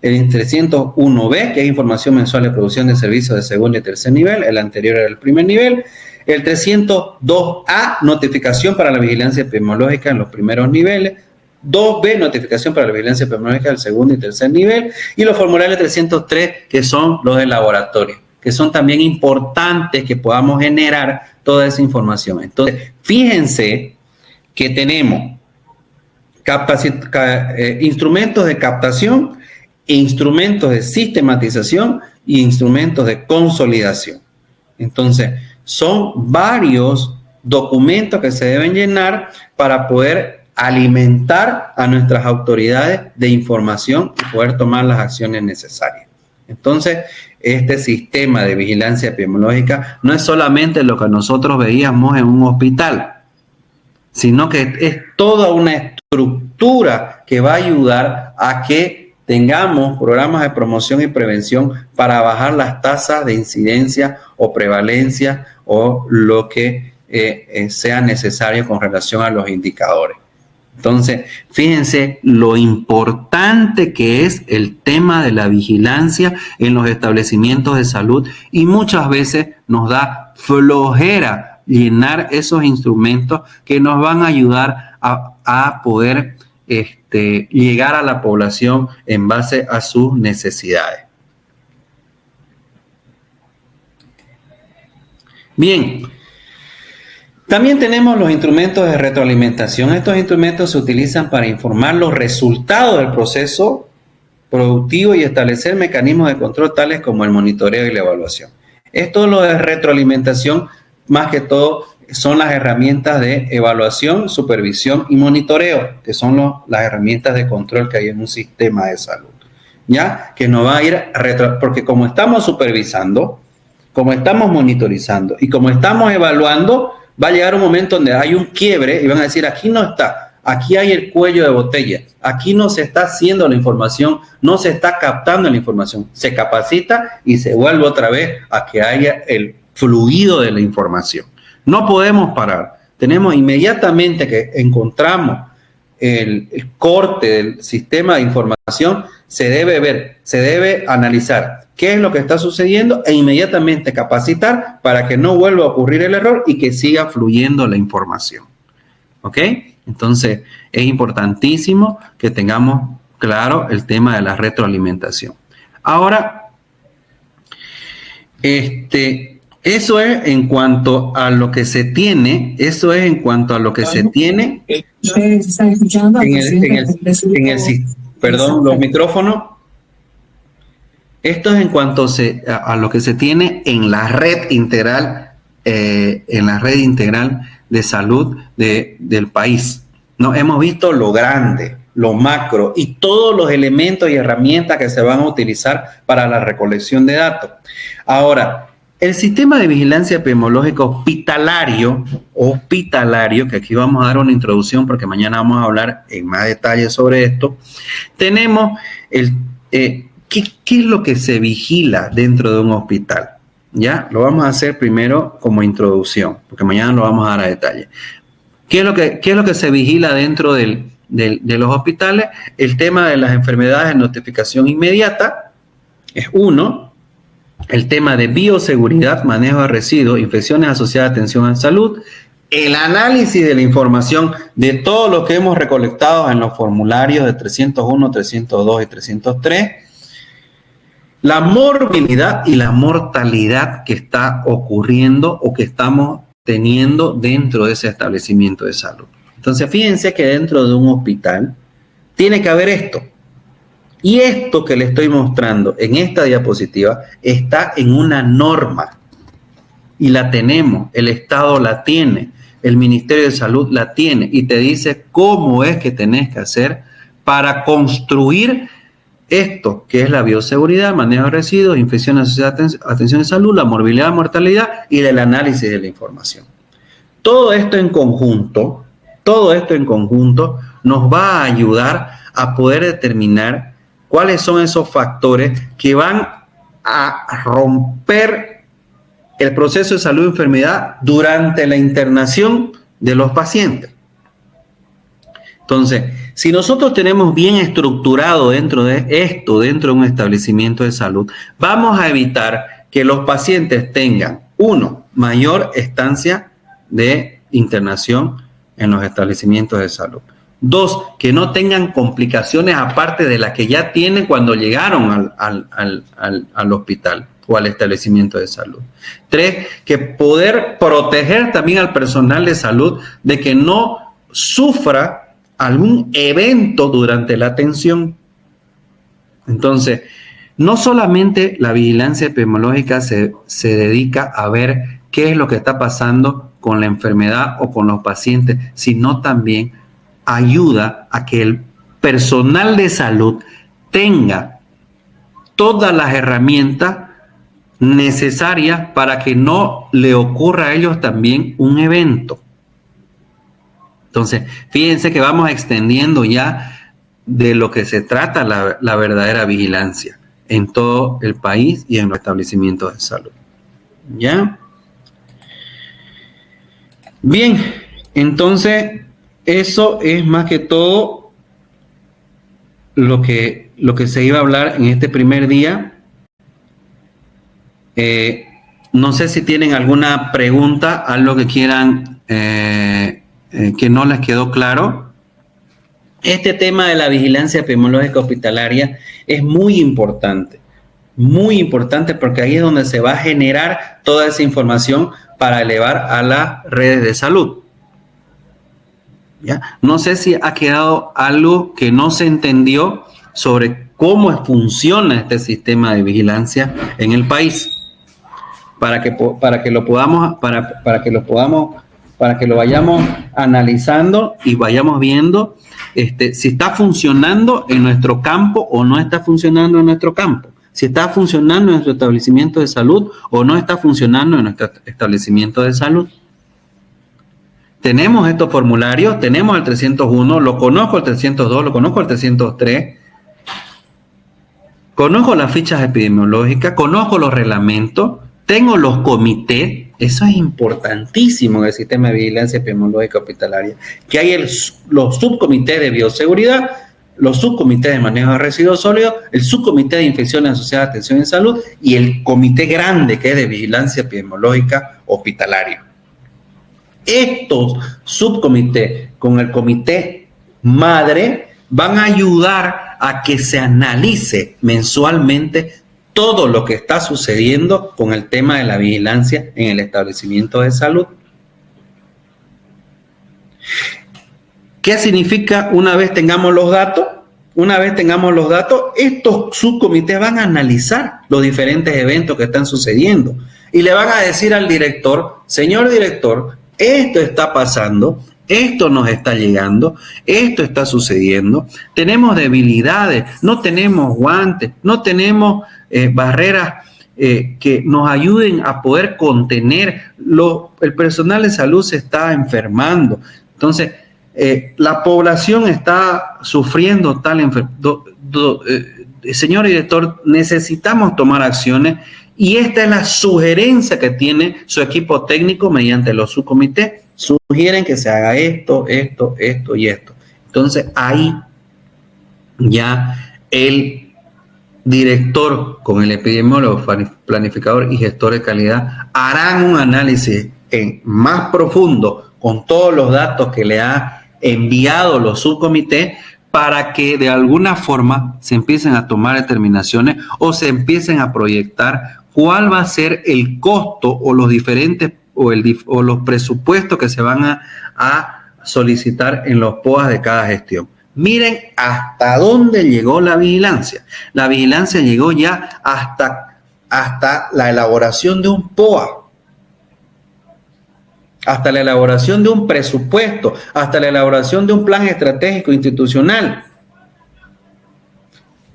el 301B, que es información mensual de producción de servicios de segundo y tercer nivel, el anterior era el primer nivel, el 302A, notificación para la vigilancia epidemiológica en los primeros niveles, 2B, notificación para la vigilancia epidemiológica del segundo y tercer nivel, y los formularios 303, que son los de laboratorio, que son también importantes que podamos generar toda esa información. Entonces, fíjense que tenemos instrumentos de captación, instrumentos de sistematización y instrumentos de consolidación. Entonces, son varios documentos que se deben llenar para poder alimentar a nuestras autoridades de información y poder tomar las acciones necesarias. Entonces, este sistema de vigilancia epidemiológica no es solamente lo que nosotros veíamos en un hospital, sino que es toda una estructura que va a ayudar a que tengamos programas de promoción y prevención para bajar las tasas de incidencia o prevalencia o lo que sea necesario con relación a los indicadores. Entonces, fíjense lo importante que es el tema de la vigilancia en los establecimientos de salud y muchas veces nos da flojera llenar esos instrumentos que nos van a ayudar a poder llegar a la población en base a sus necesidades. Bien, también tenemos los instrumentos de retroalimentación. Estos instrumentos se utilizan para informar los resultados del proceso productivo y establecer mecanismos de control tales como el monitoreo y la evaluación. Esto lo de retroalimentación, más que todo, son las herramientas de evaluación, supervisión y monitoreo, que son las herramientas de control que hay en un sistema de salud. ¿Ya? Que nos va a ir porque como estamos supervisando, como estamos monitorizando y como estamos evaluando, va a llegar un momento donde hay un quiebre y van a decir, aquí no está, aquí hay el cuello de botella, aquí no se está haciendo la información, no se está captando la información, se capacita y se vuelve otra vez a que haya el fluido de la información. No podemos parar, tenemos inmediatamente que encontramos el corte del sistema de información, se debe ver, se debe analizar qué es lo que está sucediendo e inmediatamente capacitar para que no vuelva a ocurrir el error y que siga fluyendo la información. ¿Ok? Entonces, es importantísimo que tengamos claro el tema de la retroalimentación. Ahora, eso es en cuanto a lo que se tiene, perdón, los micrófonos. Esto es en cuanto a lo que se tiene en la red integral, de salud del país. ¿No? Hemos visto lo grande, lo macro y todos los elementos y herramientas que se van a utilizar para la recolección de datos. Ahora, el sistema de vigilancia epidemiológica hospitalario, que aquí vamos a dar una introducción porque mañana vamos a hablar en más detalle sobre esto, tenemos ¿qué es lo que se vigila dentro de un hospital? ¿Ya? Lo vamos a hacer primero como introducción, porque mañana lo vamos a dar a detalle. ¿Qué es lo que se vigila dentro de los hospitales? El tema de las enfermedades de notificación inmediata es uno. El tema de bioseguridad, manejo de residuos, infecciones asociadas a atención a salud. El análisis de la información de todo lo que hemos recolectado en los formularios de 301, 302 y 303. La morbilidad y la mortalidad que está ocurriendo o que estamos teniendo dentro de ese establecimiento de salud. Entonces, fíjense que dentro de un hospital tiene que haber esto. Y esto que le estoy mostrando en esta diapositiva está en una norma. Y la tenemos, el Estado la tiene, el Ministerio de Salud la tiene y te dice cómo es que tenés que hacer para construir esto, que es la bioseguridad, manejo de residuos, infecciones asociadas a atención de salud, la morbilidad, mortalidad y el análisis de la información. Todo esto en conjunto nos va a ayudar a poder determinar cuáles son esos factores que van a romper el proceso de salud y enfermedad durante la internación de los pacientes. Entonces, si nosotros tenemos bien estructurado dentro de un establecimiento de salud, vamos a evitar que los pacientes tengan, mayor estancia de internación en los establecimientos de salud. 2, que no tengan complicaciones aparte de las que ya tienen cuando llegaron al hospital o al establecimiento de salud. 3, que poder proteger también al personal de salud de que no sufra algún evento durante la atención. Entonces, no solamente la vigilancia epidemiológica se dedica a ver qué es lo que está pasando con la enfermedad o con los pacientes, sino también ayuda a que el personal de salud tenga todas las herramientas necesarias para que no le ocurra a ellos también un evento. Entonces, fíjense que vamos extendiendo ya de lo que se trata la verdadera vigilancia en todo el país y en los establecimientos de salud. ¿Ya? Bien, entonces eso es más que todo lo que se iba a hablar en este primer día. No sé si tienen alguna pregunta, algo que quieran que no les quedó claro. Este tema de la vigilancia epidemiológica hospitalaria es muy importante porque ahí es donde se va a generar toda esa información para elevar a las redes de salud. ¿Ya? No sé si ha quedado algo que no se entendió sobre cómo funciona este sistema de vigilancia en el país, para que lo vayamos analizando y vayamos viendo si está funcionando en nuestro campo o no está funcionando en nuestro campo, si está funcionando en nuestro establecimiento de salud o no está funcionando en nuestro establecimiento de salud. Tenemos estos formularios, tenemos el 301, lo conozco el 302, lo conozco el 303, conozco las fichas epidemiológicas, conozco los reglamentos, tengo los comités. Eso es importantísimo en el sistema de vigilancia epidemiológica hospitalaria, que hay los subcomités de bioseguridad, los subcomités de manejo de residuos sólidos, el subcomité de infecciones asociadas a atención en salud y el comité grande que es de vigilancia epidemiológica hospitalaria. Estos subcomités con el comité madre van a ayudar a que se analice mensualmente todo lo que está sucediendo con el tema de la vigilancia en el establecimiento de salud. ¿Qué significa una vez tengamos los datos? Una vez tengamos los datos, estos subcomités van a analizar los diferentes eventos que están sucediendo y le van a decir al director, señor director, esto está pasando, esto nos está llegando, esto está sucediendo, tenemos debilidades, no tenemos guantes, no tenemos barreras que nos ayuden a poder contener. El personal de salud se está enfermando. Entonces, la población está sufriendo tal enfermedad. Señor director, necesitamos tomar acciones y esta es la sugerencia que tiene su equipo técnico mediante los subcomités. Sugieren que se haga esto, esto, esto y esto. Entonces, ahí ya el director con el epidemiólogo, planificador y gestor de calidad harán un análisis más profundo con todos los datos que le ha enviado los subcomités para que de alguna forma se empiecen a tomar determinaciones o se empiecen a proyectar cuál va a ser el costo o los diferentes o los presupuestos que se van a solicitar en los POAs de cada gestión. Miren hasta dónde llegó la vigilancia. La vigilancia llegó ya hasta la elaboración de un POA, hasta la elaboración de un presupuesto, hasta la elaboración de un plan estratégico institucional.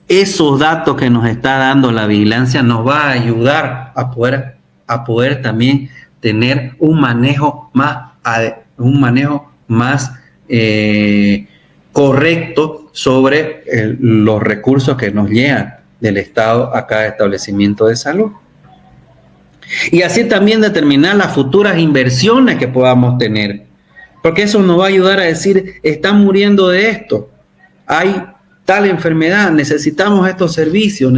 Esos datos que nos está dando la vigilancia nos va a ayudar a poder también tener un manejo más correcto sobre los recursos que nos llegan del Estado a cada establecimiento de salud. Y así también determinar las futuras inversiones que podamos tener, porque eso nos va a ayudar a decir, están muriendo de esto, hay tal enfermedad, necesitamos estos servicios,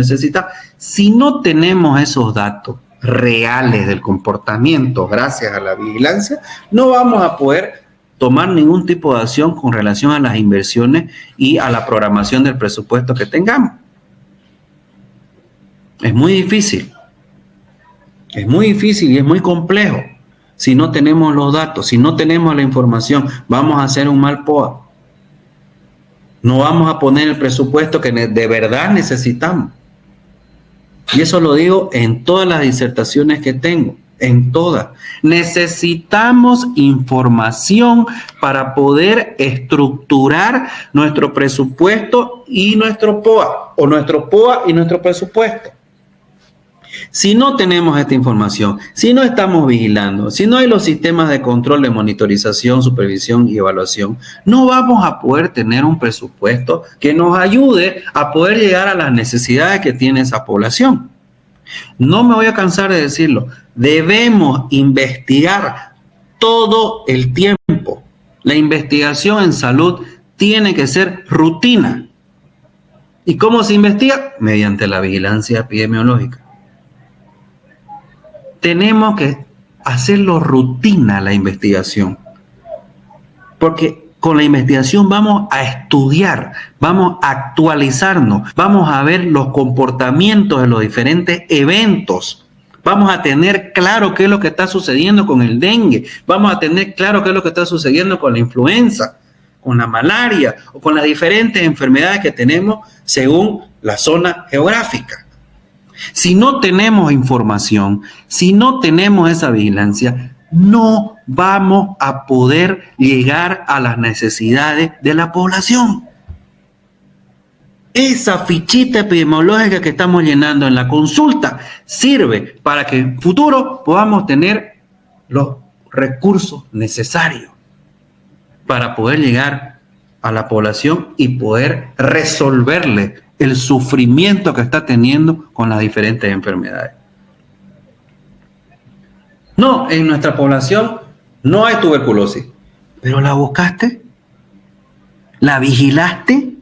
Si no tenemos esos datos reales del comportamiento gracias a la vigilancia, no vamos a poder tomar ningún tipo de acción con relación a las inversiones y a la programación del presupuesto que tengamos. Es muy difícil y es muy complejo. Si no tenemos los datos, si no tenemos la información, vamos a hacer un mal POA. No vamos a poner el presupuesto que de verdad necesitamos. Y eso lo digo en todas las disertaciones que tengo, en todas. Necesitamos información para poder estructurar nuestro presupuesto y nuestro POA, o nuestro POA y nuestro presupuesto. Si no tenemos esta información, si no estamos vigilando, si no hay los sistemas de control, de monitorización, supervisión y evaluación, no vamos a poder tener un presupuesto que nos ayude a poder llegar a las necesidades que tiene esa población. No me voy a cansar de decirlo, debemos investigar todo el tiempo. La investigación en salud tiene que ser rutina. ¿Y cómo se investiga? Mediante la vigilancia epidemiológica. Tenemos que hacerlo rutina la investigación, porque con la investigación vamos a estudiar, vamos a actualizarnos, vamos a ver los comportamientos de los diferentes eventos, vamos a tener claro qué es lo que está sucediendo con el dengue, vamos a tener claro qué es lo que está sucediendo con la influenza, con la malaria o con las diferentes enfermedades que tenemos según la zona geográfica. Si no tenemos información, si no tenemos esa vigilancia, no vamos a poder llegar a las necesidades de la población. Esa fichita epidemiológica que estamos llenando en la consulta sirve para que en futuro podamos tener los recursos necesarios para poder llegar a la población y poder resolverle el sufrimiento que está teniendo con las diferentes enfermedades. No, en nuestra población no hay tuberculosis, pero ¿la buscaste? ¿La vigilaste?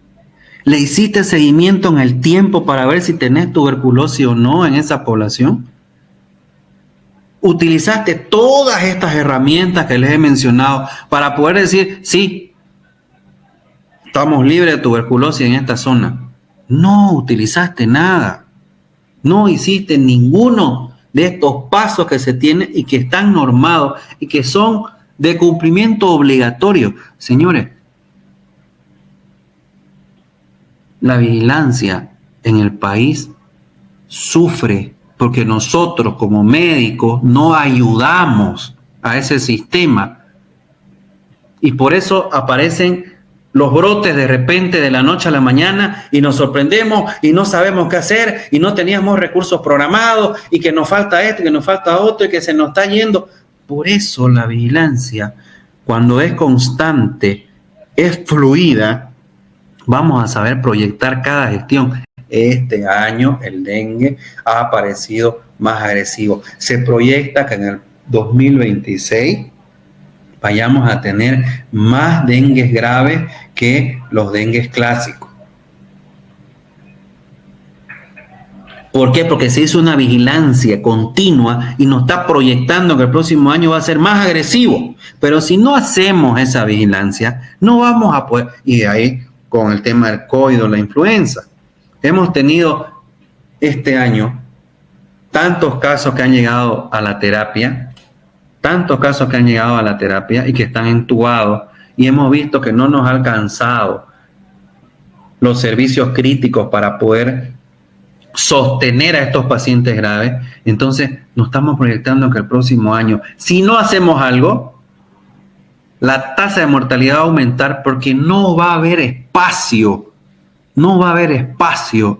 ¿Le hiciste seguimiento en el tiempo para ver si tenés tuberculosis o no en esa población? ¿Utilizaste todas estas herramientas que les he mencionado para poder decir, sí, estamos libres de tuberculosis en esta zona? No utilizaste nada, no hiciste ninguno de estos pasos que se tienen y que están normados y que son de cumplimiento obligatorio. Señores, la vigilancia en el país sufre porque nosotros como médicos no ayudamos a ese sistema y por eso aparecen los brotes de repente de la noche a la mañana y nos sorprendemos y no sabemos qué hacer y no teníamos recursos programados y que nos falta esto y que nos falta otro y que se nos está yendo. Por eso la vigilancia, cuando es constante, es fluida, vamos a saber proyectar cada gestión. Este año el dengue ha aparecido más agresivo. Se proyecta que en el 2026 vayamos a tener más dengues graves que los dengues clásicos. ¿Por qué? Porque se hizo una vigilancia continua y nos está proyectando que el próximo año va a ser más agresivo. Pero si no hacemos esa vigilancia, no vamos a poder. Y de ahí con el tema del COVID o la influenza. Hemos tenido este año tantos casos que han llegado a la terapia, y que están entubados, y hemos visto que no nos ha alcanzado los servicios críticos para poder sostener a estos pacientes graves. Entonces nos estamos proyectando que el próximo año, si no hacemos algo, la tasa de mortalidad va a aumentar porque no va a haber espacio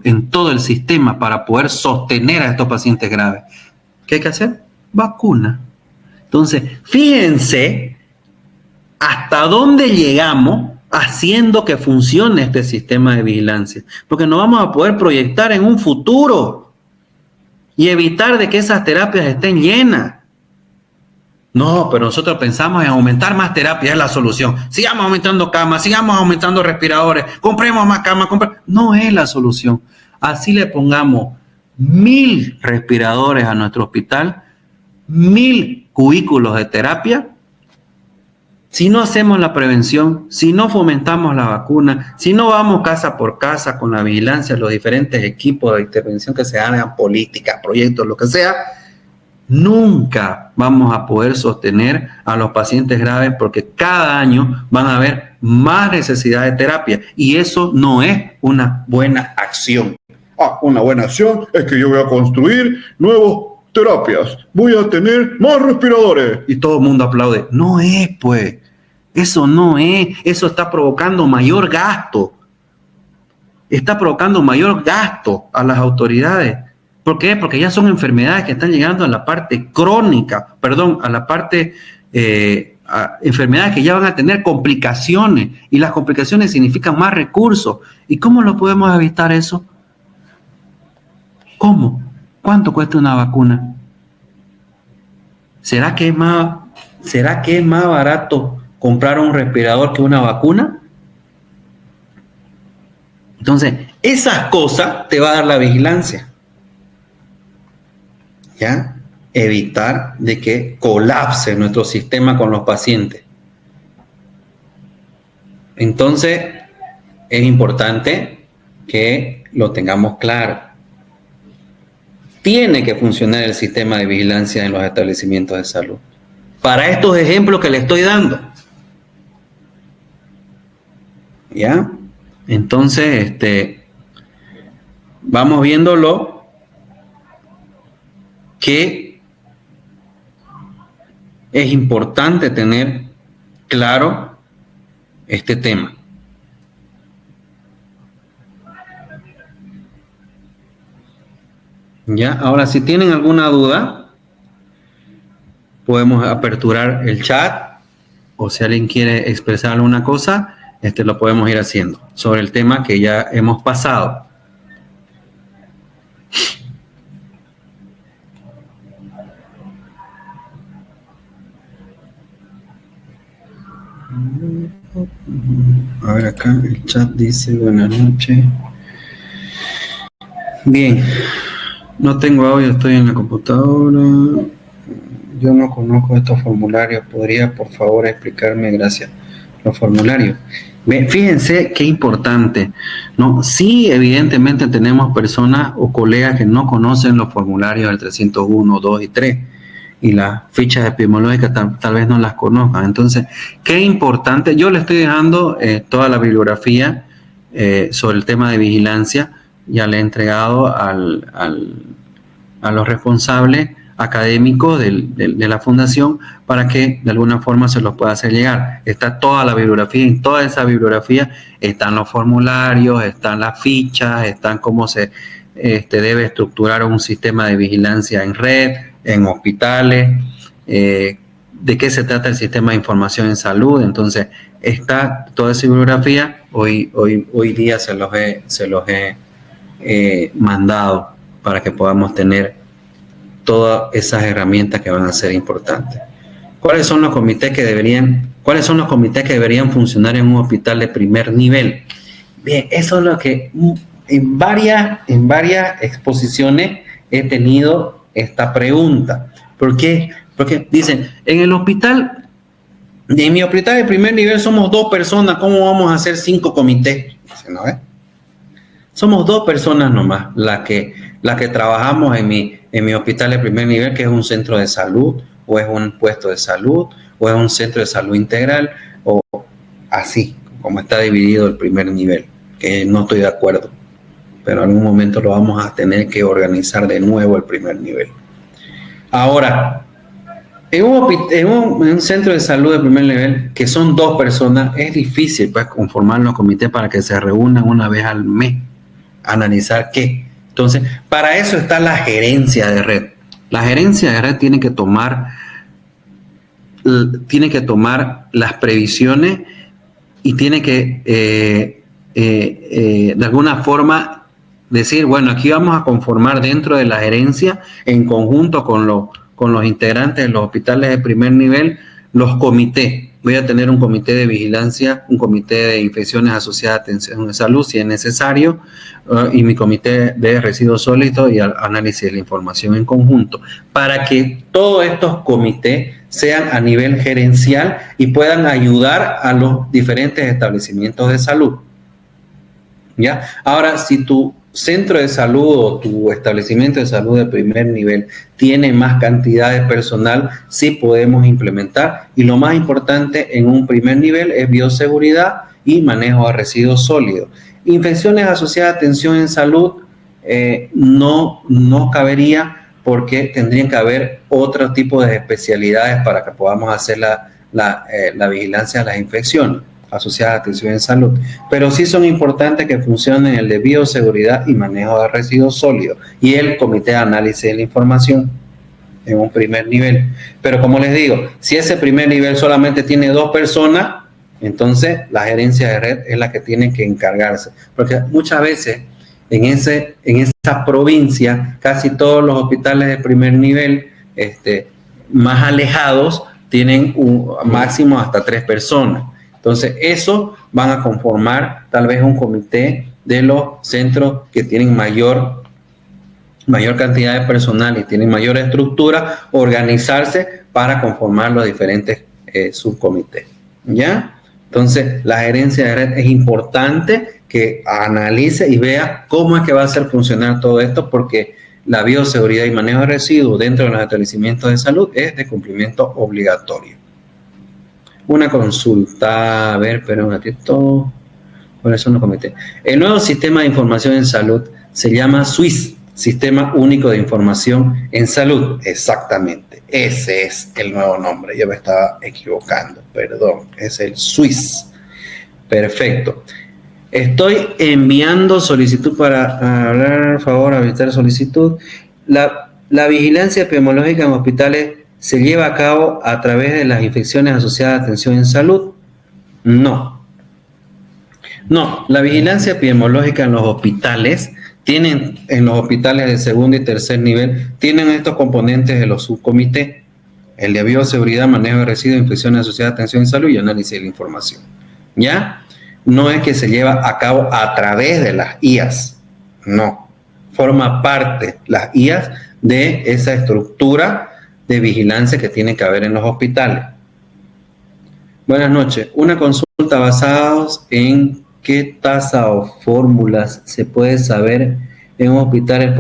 en todo el sistema para poder sostener a estos pacientes graves. ¿Qué hay que hacer? Vacuna. Entonces, fíjense hasta dónde llegamos haciendo que funcione este sistema de vigilancia, porque no vamos a poder proyectar en un futuro y evitar de que esas terapias estén llenas. No, pero nosotros pensamos en aumentar más terapia, es la solución. Sigamos aumentando camas, sigamos aumentando respiradores, compremos más camas. No es la solución. Así le pongamos 1000 respiradores a nuestro hospital, 1000 cubículos de terapia, Si no hacemos la prevención, si no fomentamos la vacuna, si no vamos casa por casa con la vigilancia, los diferentes equipos de intervención que se hagan, políticas, proyectos, lo que sea, nunca vamos a poder sostener a los pacientes graves porque cada año van a haber más necesidad de terapia y eso no es una buena acción. Una buena acción es que yo voy a construir nuevas terapias, voy a tener más respiradores. Y todo el mundo aplaude. No es, pues. Eso no es. Eso está provocando mayor gasto. Está provocando mayor gasto a las autoridades. ¿Por qué? Porque ya son enfermedades que están llegando a la parte crónica, a la parte, a enfermedades que ya van a tener complicaciones. Y las complicaciones significan más recursos. ¿Y cómo lo podemos evitar eso? ¿Cómo? ¿Cuánto cuesta una vacuna? ¿Será que es más barato comprar un respirador que una vacuna? Entonces, esas cosas te va a dar la vigilancia. ¿Ya? Evitar de que colapse nuestro sistema con los pacientes. Entonces, es importante que lo tengamos claro. Tiene que funcionar el sistema de vigilancia en los establecimientos de salud. Para estos ejemplos que le estoy dando. ¿Ya? Entonces, vamos viéndolo que es importante tener claro este tema. Ya, ahora si tienen alguna duda, podemos aperturar el chat o si alguien quiere expresar alguna cosa, lo podemos ir haciendo sobre el tema que ya hemos pasado. A ver, acá el chat dice buenas noches. Bien. No tengo audio, estoy en la computadora. Yo no conozco estos formularios. ¿Podría, por favor, explicarme? Gracias. Los formularios. Fíjense qué importante, ¿no? Sí, evidentemente tenemos personas o colegas que no conocen los formularios del 301, 2 y 3. Y las fichas epidemiológicas tal vez no las conozcan. Entonces, qué importante. Yo le estoy dejando toda la bibliografía sobre el tema de vigilancia. Ya le he entregado a los responsables académicos de la fundación para que de alguna forma se los pueda hacer llegar. Está toda la bibliografía, en toda esa bibliografía están los formularios, están las fichas, están cómo se debe estructurar un sistema de vigilancia en red, en hospitales, de qué se trata el sistema de información en salud. Entonces está toda esa bibliografía, hoy día se los he mandado para que podamos tener todas esas herramientas que van a ser importantes. ¿Cuáles son los comités que deberían funcionar en un hospital de primer nivel? Bien, eso es lo que en varias exposiciones he tenido esta pregunta. ¿Por qué? Porque dicen, en mi hospital de primer nivel somos 2 personas, ¿cómo vamos a hacer 5 comités? Dicen, ¿no ves? Somos 2 personas nomás las que trabajamos en mi hospital de primer nivel, que es un centro de salud, o es un puesto de salud, o es un centro de salud integral, o así, como está dividido el primer nivel, que no estoy de acuerdo, pero en algún momento lo vamos a tener que organizar de nuevo el primer nivel. Ahora, en un centro de salud de primer nivel, que son 2 personas, es difícil pues conformar los comités para que se reúnan una vez al mes, analizar qué. Entonces, para eso está la gerencia de red. La gerencia de red tiene que tomar las previsiones y tiene que de alguna forma decir, bueno, aquí vamos a conformar dentro de la gerencia, en conjunto con los integrantes de los hospitales de primer nivel, los comités. Voy a tener un comité de vigilancia, un comité de infecciones asociadas a atención de salud, si es necesario, y mi comité de residuos sólidos y análisis de la información en conjunto, para que todos estos comités sean a nivel gerencial y puedan ayudar a los diferentes establecimientos de salud. ¿Ya? Ahora, si tu centro de salud o tu establecimiento de salud de primer nivel tiene más cantidad de personal, sí podemos implementar. Y lo más importante en un primer nivel es bioseguridad y manejo de residuos sólidos. Infecciones asociadas a atención en salud no cabería, porque tendrían que haber otro tipo de especialidades para que podamos hacer la vigilancia de las infecciones asociadas a atención en salud. Pero sí son importantes que funcionen el de bioseguridad y manejo de residuos sólidos y el comité de análisis de la información en un primer nivel. Pero como les digo, si ese primer nivel solamente tiene 2 personas, entonces la gerencia de red es la que tiene que encargarse. Porque muchas veces en esa provincia, casi todos los hospitales de primer nivel más alejados tienen un máximo hasta 3 personas. Entonces, eso van a conformar tal vez un comité de los centros que tienen mayor cantidad de personal y tienen mayor estructura, organizarse para conformar los diferentes subcomités. ¿Ya? Entonces, la gerencia de red es importante que analice y vea cómo es que va a hacer funcionar todo esto, porque la bioseguridad y manejo de residuos dentro de los establecimientos de salud es de cumplimiento obligatorio. Una consulta, a ver, pero un ratito, por eso no comenté. El nuevo sistema de información en salud se llama SWIS, Sistema Único de Información en Salud. Exactamente, ese es el nuevo nombre. Yo me estaba equivocando, perdón, es el SWIS. Perfecto. Estoy enviando solicitud para hablar, por favor, habilitar solicitud. La vigilancia epidemiológica en hospitales se lleva a cabo a través de las infecciones asociadas a atención en salud. No, la vigilancia epidemiológica en los hospitales en los hospitales de segundo y tercer nivel, tienen estos componentes de los subcomités: el de bioseguridad, manejo de residuos, infecciones asociadas a atención en salud y análisis de la información. ¿Ya? No es que se lleva a cabo a través de las IAS, no. Forma parte las IAS de esa estructura de vigilancia que tiene que haber en los hospitales. Buenas noches. Una consulta basada en qué tasa o fórmulas se puede saber en un hospital el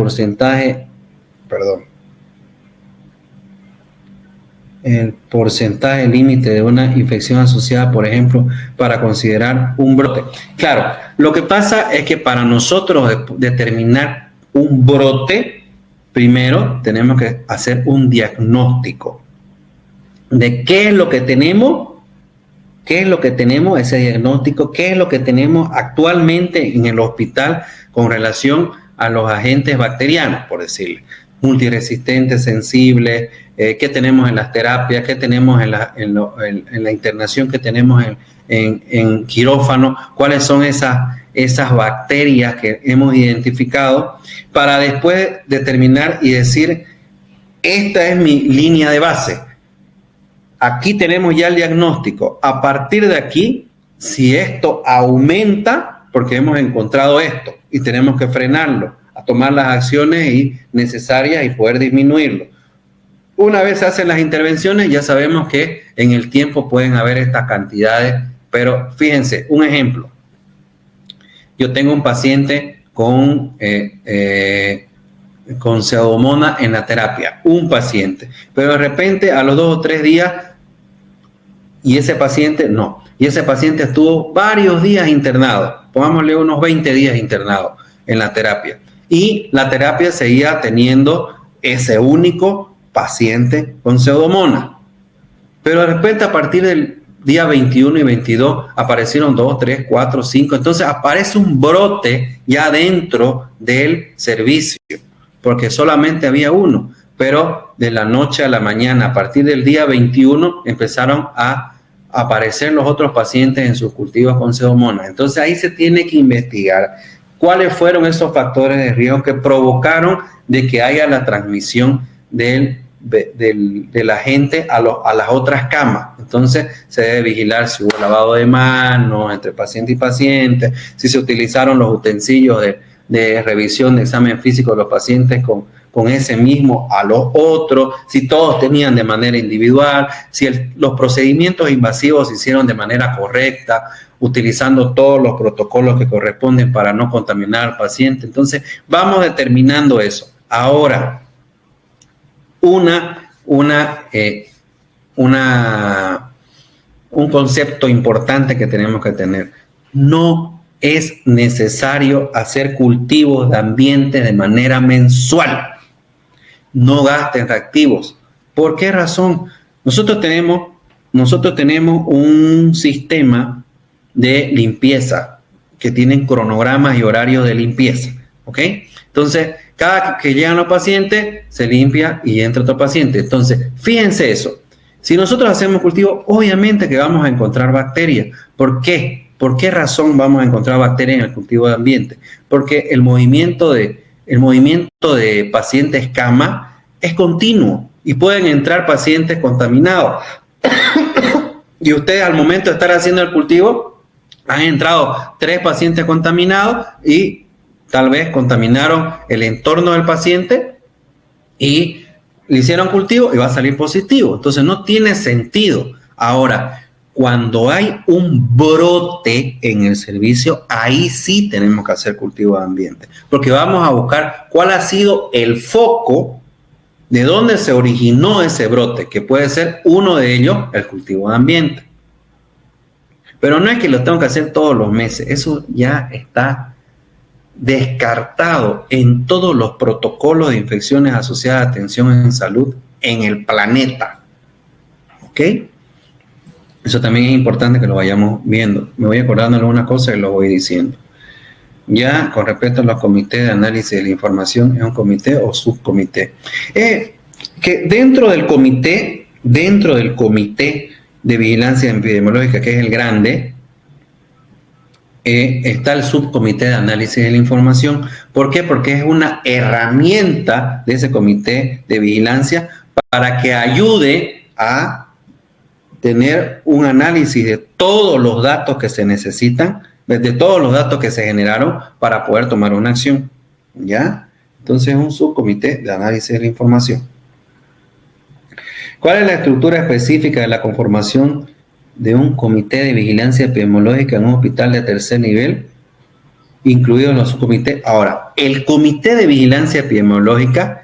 porcentaje límite de una infección asociada, por ejemplo, para considerar un brote. Claro, lo que pasa es que para nosotros determinar un brote, primero tenemos que hacer un diagnóstico de qué es lo que tenemos, ese diagnóstico, qué es lo que tenemos actualmente en el hospital con relación a los agentes bacterianos, por decirle, multiresistentes, sensibles, qué tenemos en las terapias, qué tenemos en la internación, qué tenemos en quirófano, cuáles son esas bacterias que hemos identificado, para después determinar y decir, esta es mi línea de base. Aquí tenemos ya el diagnóstico. A partir de aquí, si esto aumenta, porque hemos encontrado esto y tenemos que frenarlo, a tomar las acciones necesarias y poder disminuirlo. Una vez se hacen las intervenciones, ya sabemos que en el tiempo pueden haber estas cantidades, pero fíjense, un ejemplo. Yo tengo un paciente con pseudomonas en la terapia, un paciente, pero de repente a los 2 o 3 días, y ese paciente estuvo varios días internado, pongámosle unos 20 días internado en la terapia, y la terapia seguía teniendo ese único paciente con pseudomonas, pero de repente a partir del día 21 y 22 aparecieron 2, 3, 4, 5, entonces aparece un brote ya dentro del servicio, porque solamente había uno, pero de la noche a la mañana, a partir del día 21, empezaron a aparecer los otros pacientes en sus cultivos con pseudomonas. Entonces ahí se tiene que investigar cuáles fueron esos factores de riesgo que provocaron de que haya la transmisión del agente a las otras camas. Entonces se debe vigilar si hubo lavado de manos entre paciente y paciente, si se utilizaron los utensilios de revisión de examen físico de los pacientes con ese mismo a los otros, si todos tenían de manera individual, si los procedimientos invasivos se hicieron de manera correcta, utilizando todos los protocolos que corresponden para no contaminar al paciente. Entonces, vamos determinando eso. Ahora, un concepto importante que tenemos que tener: no es necesario hacer cultivos de ambiente de manera mensual. No gasten reactivos. ¿Por qué razón? Nosotros tenemos un sistema de limpieza que tienen cronogramas y horarios de limpieza, ¿ok? Entonces, cada que llegan los pacientes, se limpia y entra otro paciente. Entonces, fíjense eso. Si nosotros hacemos cultivo, obviamente que vamos a encontrar bacterias. ¿Por qué? ¿Por qué razón vamos a encontrar bacterias en el cultivo de ambiente? Porque el movimiento de pacientes cama es continuo y pueden entrar pacientes contaminados. Y ustedes, al momento de estar haciendo el cultivo, han entrado 3 pacientes contaminados y tal vez contaminaron el entorno del paciente y le hicieron cultivo y va a salir positivo. Entonces no tiene sentido. Ahora, cuando hay un brote en el servicio, ahí sí tenemos que hacer cultivo de ambiente, porque vamos a buscar cuál ha sido el foco de dónde se originó ese brote, que puede ser uno de ellos el cultivo de ambiente. Pero no es que lo tengo que hacer todos los meses, eso ya está descartado en todos los protocolos de infecciones asociadas a atención en salud en el planeta. ¿Ok? Eso también es importante que lo vayamos viendo. Me voy acordando de alguna cosa y lo voy diciendo. Ya con respecto a los comités de análisis de la información, ¿es un comité o subcomité? Que dentro del comité de vigilancia epidemiológica, que es el grande, está el subcomité de análisis de la información. ¿Por qué? Porque es una herramienta de ese comité de vigilancia para que ayude a tener un análisis de todos los datos que se necesitan, de todos los datos que se generaron para poder tomar una acción. ¿Ya? Entonces es un subcomité de análisis de la información. ¿Cuál es la estructura específica de la conformación de un comité de vigilancia epidemiológica en un hospital de tercer nivel, incluidos los subcomités? Ahora, el comité de vigilancia epidemiológica,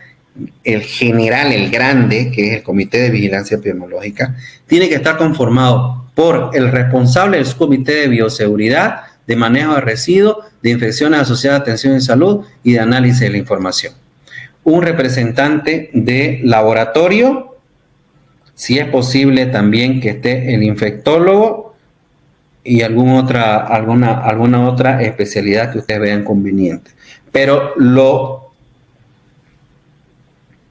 el general, el grande, que es el comité de vigilancia epidemiológica, tiene que estar conformado por el responsable del subcomité de bioseguridad, de manejo de residuos, de infecciones asociadas a atención en salud y de análisis de la información. Un representante de laboratorio, si es posible también que esté el infectólogo y alguna otra especialidad que ustedes vean conveniente. Pero lo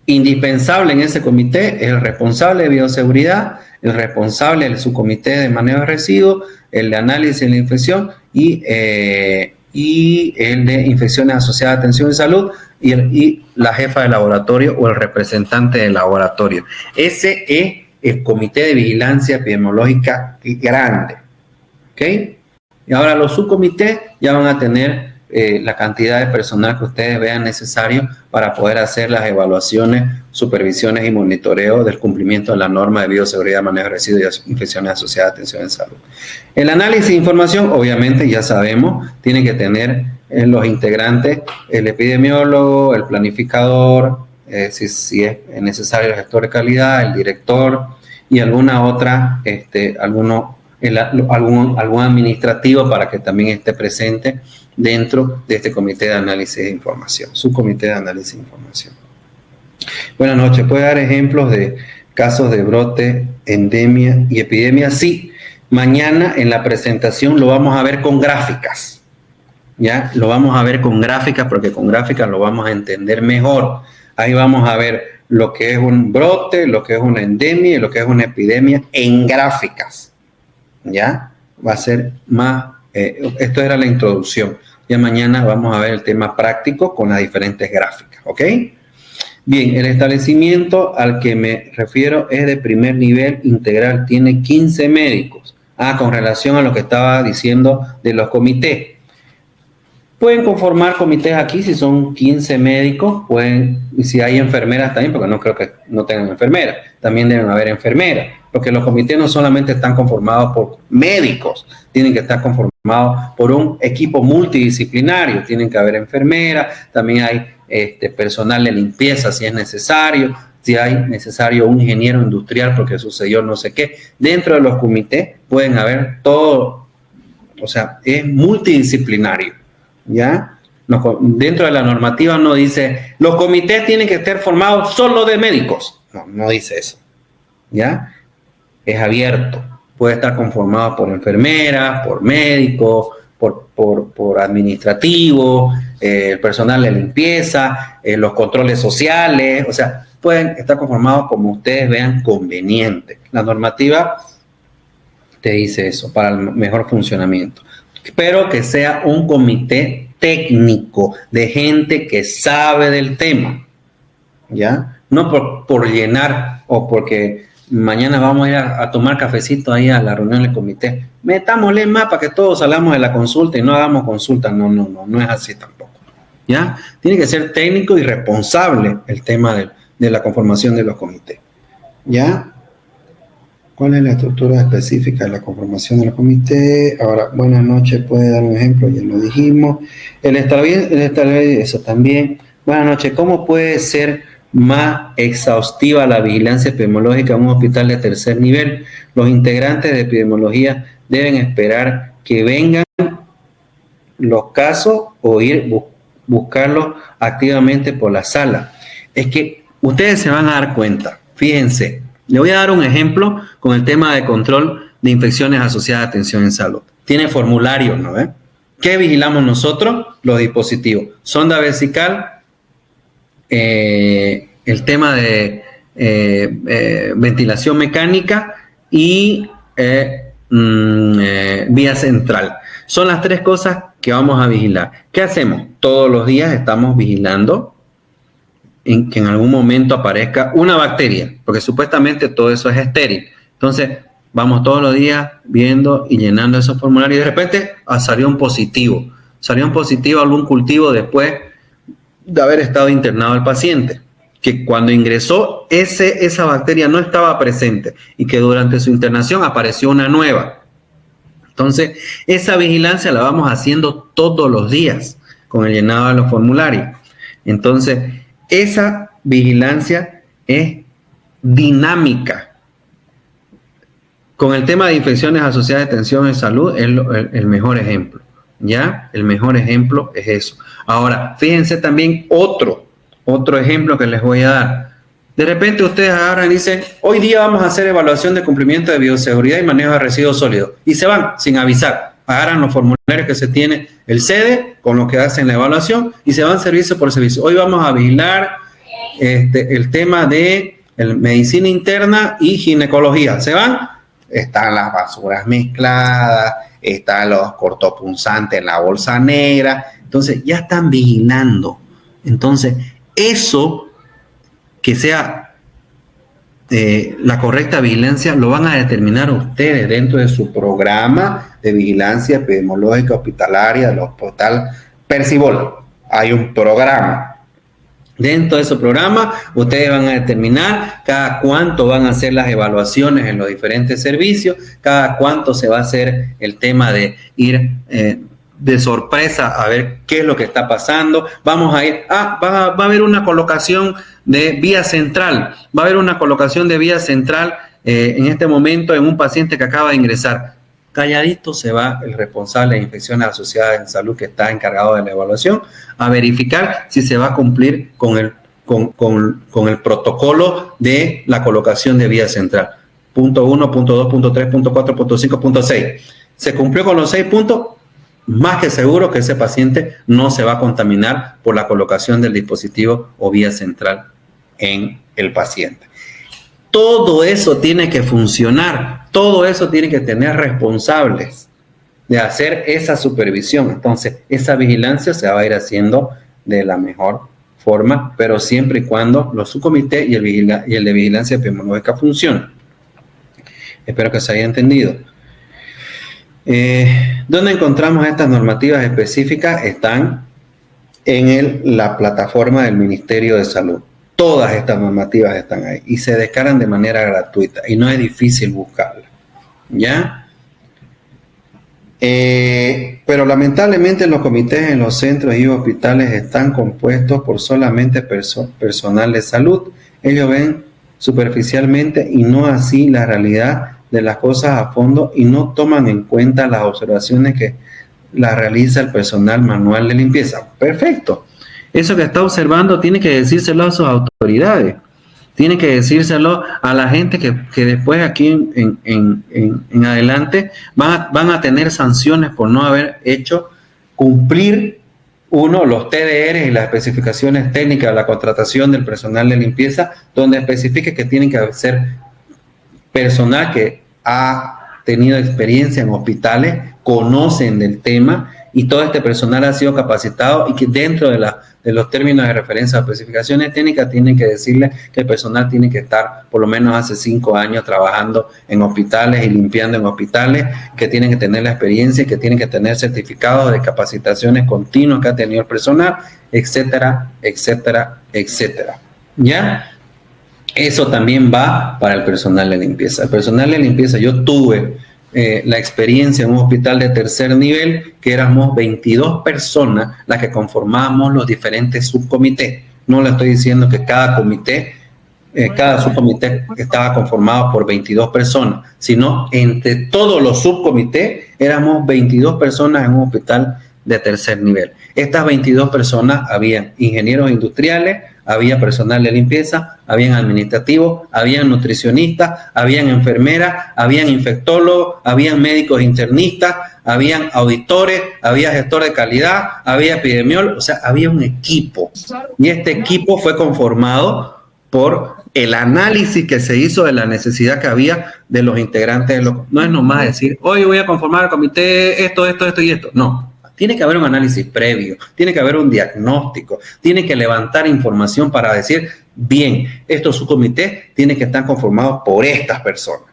indispensable en ese comité es el responsable de bioseguridad, el responsable del subcomité de manejo de residuos, el de análisis de la infección y el de infecciones asociadas a atención en salud y la jefa de laboratorio o el representante del laboratorio. Ese es el comité de vigilancia epidemiológica grande. ¿Ok? Y ahora los subcomités ya van a tener la cantidad de personal que ustedes vean necesario para poder hacer las evaluaciones, supervisiones y monitoreo del cumplimiento de la norma de bioseguridad, manejo de residuos y infecciones asociadas a atención en salud. El análisis de información, obviamente, ya sabemos, tiene que tener los integrantes, el epidemiólogo, el planificador, si es necesario el gestor de calidad, el director y alguna otra, algún administrativo para que también esté presente dentro de este comité de análisis de información, subcomité de análisis de información. Buenas noches. ¿Puede dar ejemplos de casos de brote, endemia y epidemia? Sí. Mañana en la presentación lo vamos a ver con gráficas. ¿Ya? Lo vamos a ver con gráficas porque con gráficas lo vamos a entender mejor. Ahí vamos a ver lo que es un brote, lo que es una endemia y lo que es una epidemia en gráficas. ¿Ya? Va a ser más... esto era la introducción. Ya mañana vamos a ver el tema práctico con las diferentes gráficas. ¿Ok? Bien, el establecimiento al que me refiero es de primer nivel integral. Tiene 15 médicos. Con relación a lo que estaba diciendo de los comités. Pueden conformar comités aquí si son 15 médicos, pueden, y si hay enfermeras también, porque no creo que no tengan enfermeras, también deben haber enfermeras, porque los comités no solamente están conformados por médicos, tienen que estar conformados por un equipo multidisciplinario, tienen que haber enfermeras, también hay personal de limpieza si es necesario, si hay necesario un ingeniero industrial porque sucedió no sé qué. Dentro de los comités pueden haber todo, o sea, es multidisciplinario. ¿Ya? No, dentro de la normativa no dice los comités tienen que estar formados solo de médicos. No, no dice eso. ¿Ya? Es abierto. Puede estar conformado por enfermeras, por médicos, por administrativos, el personal de limpieza, los controles sociales. O sea, pueden estar conformados como ustedes vean conveniente. La normativa te dice eso para el mejor funcionamiento. Espero que sea un comité técnico de gente que sabe del tema, ¿ya? No por llenar o porque mañana vamos a ir a tomar cafecito ahí a la reunión del comité. Metámosle más para que todos salgamos de la consulta y no hagamos consulta. No es así tampoco, ¿ya? Tiene que ser técnico y responsable el tema de la conformación de los comités, ¿ya? ¿Cuál es la estructura específica de la conformación del comité? Ahora, buenas noches, puede dar un ejemplo, ya lo dijimos. El estar bien, eso también. Buenas noches, ¿cómo puede ser más exhaustiva la vigilancia epidemiológica en un hospital de tercer nivel? Los integrantes de epidemiología deben esperar que vengan los casos o ir buscarlos activamente por la sala. Es que ustedes se van a dar cuenta, fíjense. Le voy a dar un ejemplo con el tema de control de infecciones asociadas a atención en salud. Tiene formulario, ¿no? ¿Qué vigilamos nosotros? Los dispositivos. Sonda vesical, el tema de ventilación mecánica y vía central. Son las tres cosas que vamos a vigilar. ¿Qué hacemos? Todos los días estamos vigilando que en algún momento aparezca una bacteria, porque supuestamente todo eso es estéril. Entonces, vamos todos los días viendo y llenando esos formularios y de repente salió un positivo. Salió un positivo a algún cultivo después de haber estado internado el paciente, que cuando ingresó esa bacteria no estaba presente y que durante su internación apareció una nueva. Entonces, esa vigilancia la vamos haciendo todos los días con el llenado de los formularios. Entonces, esa vigilancia es dinámica. Con el tema de infecciones asociadas a atención en salud es el mejor ejemplo, ¿ya? El mejor ejemplo es eso. Ahora, fíjense también otro ejemplo que les voy a dar. De repente ustedes agarran y dicen, hoy día vamos a hacer evaluación de cumplimiento de bioseguridad y manejo de residuos sólidos. Y se van sin avisar. Agarran los formularios que se tiene el sede con los que hacen la evaluación y se van servicio por servicio. Hoy vamos a vigilar el tema de medicina interna y ginecología. ¿Se van? Están las basuras mezcladas, están los cortopunzantes en la bolsa negra. Entonces, ya están vigilando. Entonces, eso que sea la correcta vigilancia lo van a determinar ustedes dentro de su programa de vigilancia epidemiológica hospitalaria del hospital Percibol. Hay un programa. Dentro de ese programa, ustedes van a determinar cada cuánto van a hacer las evaluaciones en los diferentes servicios, cada cuánto se va a hacer el tema de ir de sorpresa a ver qué es lo que está pasando. Vamos a ir, va a haber una colocación de vía central, va a haber una colocación de vía central en este momento en un paciente que acaba de ingresar. Calladito se va el responsable de infecciones asociadas en salud que está encargado de la evaluación a verificar si se va a cumplir con el protocolo de la colocación de vía central. Punto 1, punto 2, punto 3, punto 4, punto 5, punto 6. ¿Se cumplió con los 6 puntos? Más que seguro que ese paciente no se va a contaminar por la colocación del dispositivo o vía central en el paciente. Todo eso tiene que funcionar, todo eso tiene que tener responsables de hacer esa supervisión. Entonces, esa vigilancia se va a ir haciendo de la mejor forma, pero siempre y cuando los subcomités y el de vigilancia epidemiológica funcionen. Espero que se haya entendido. ¿Dónde encontramos estas normativas específicas? Están en la plataforma del Ministerio de Salud. Todas estas normativas están ahí y se descargan de manera gratuita y no es difícil buscarlas, ¿ya? Pero lamentablemente los comités en los centros y hospitales están compuestos por solamente personal de salud. Ellos ven superficialmente y no así la realidad de las cosas a fondo y no toman en cuenta las observaciones que las realiza el personal manual de limpieza. Perfecto. Eso que está observando tiene que decírselo a sus autoridades. Tiene que decírselo a la gente que después aquí en adelante van a tener sanciones por no haber hecho cumplir los TDR y las especificaciones técnicas de la contratación del personal de limpieza, donde especifique que tienen que ser personal que ha tenido experiencia en hospitales, conocen del tema y todo este personal ha sido capacitado y que dentro de los términos de referencia a especificaciones técnicas tienen que decirle que el personal tiene que estar por lo menos hace 5 años trabajando en hospitales y limpiando en hospitales, que tienen que tener la experiencia y que tienen que tener certificados de capacitaciones continuas que ha tenido el personal, etcétera, etcétera, etcétera. ¿Ya? Eso también va para el personal de limpieza. El personal de limpieza, yo tuve la experiencia en un hospital de tercer nivel, que éramos 22 personas las que conformábamos los diferentes subcomités. No le estoy diciendo que cada comité, cada subcomité estaba conformado por 22 personas, sino entre todos los subcomités éramos 22 personas en un hospital de tercer nivel. Estas 22 personas, habían ingenieros industriales, había personal de limpieza, habían administrativos, habían nutricionistas, habían enfermeras, habían infectólogos, habían médicos internistas, habían auditores, había gestor de calidad, había epidemiólogos, o sea, había un equipo. Y este equipo fue conformado por el análisis que se hizo de la necesidad que había de los integrantes. No es nomás decir, hoy voy a conformar el comité esto y esto. No. Tiene que haber un análisis previo, tiene que haber un diagnóstico, tiene que levantar información para decir, bien, estos subcomités tienen que estar conformados por estas personas.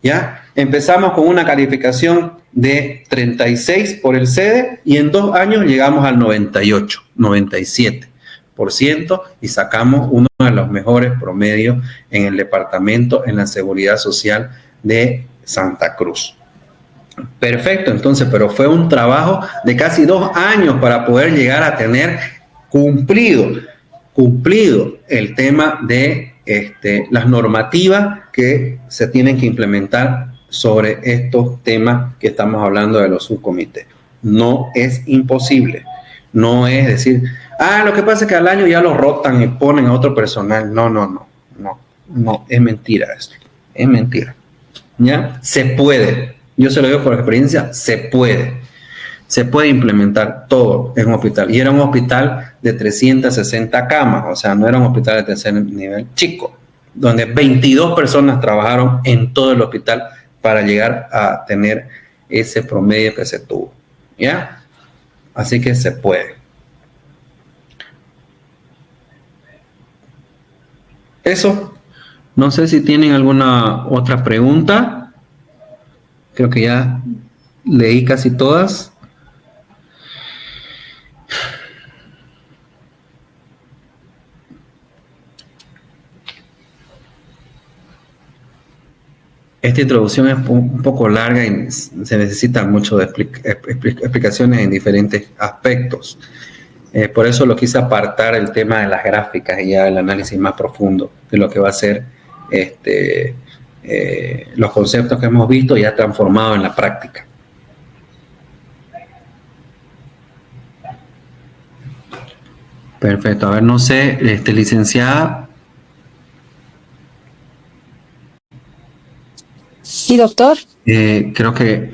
¿Ya? Empezamos con una calificación de 36 por el CEDE y en 2 años llegamos al 98, 97% y sacamos uno de los mejores promedios en el departamento en la seguridad social de Santa Cruz. Perfecto, entonces, pero fue un trabajo de casi 2 años para poder llegar a tener cumplido el tema de las normativas que se tienen que implementar sobre estos temas que estamos hablando de los subcomités. No es imposible, no es decir, lo que pasa es que al año ya lo rotan y ponen a otro personal. No, es mentira esto, es mentira. ¿Ya? Se puede. Yo se lo digo por experiencia, se puede implementar todo en un hospital. Y era un hospital de 360 camas, o sea, no era un hospital de tercer nivel chico, donde 22 personas trabajaron en todo el hospital para llegar a tener ese promedio que se tuvo. ¿Ya? Así que se puede. Eso. No sé si tienen alguna otra pregunta. Creo que ya leí casi todas. Esta introducción es un poco larga y se necesitan mucho de explicaciones en diferentes aspectos. Por eso lo quise apartar el tema de las gráficas y ya el análisis más profundo de lo que va a ser los conceptos que hemos visto ya transformados en la práctica. Perfecto. A ver, no sé, licenciada. Sí, doctor. Creo que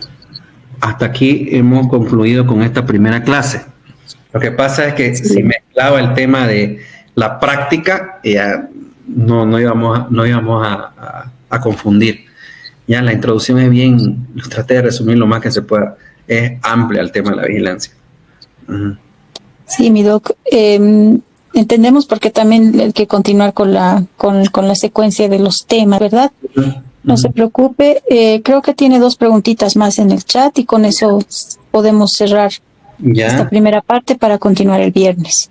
hasta aquí hemos concluido con esta primera clase. Lo que pasa es que si mezclaba el tema de la práctica, no íbamos a confundir. Ya la introducción es bien, traté de resumir lo más que se pueda, es amplia el tema de la vigilancia. Sí, mi doc, entendemos porque también hay que continuar con la secuencia de los temas, ¿verdad? No se preocupe. Creo que tiene 2 preguntitas más en el chat y con eso podemos cerrar esta Ya, primera parte para continuar el viernes.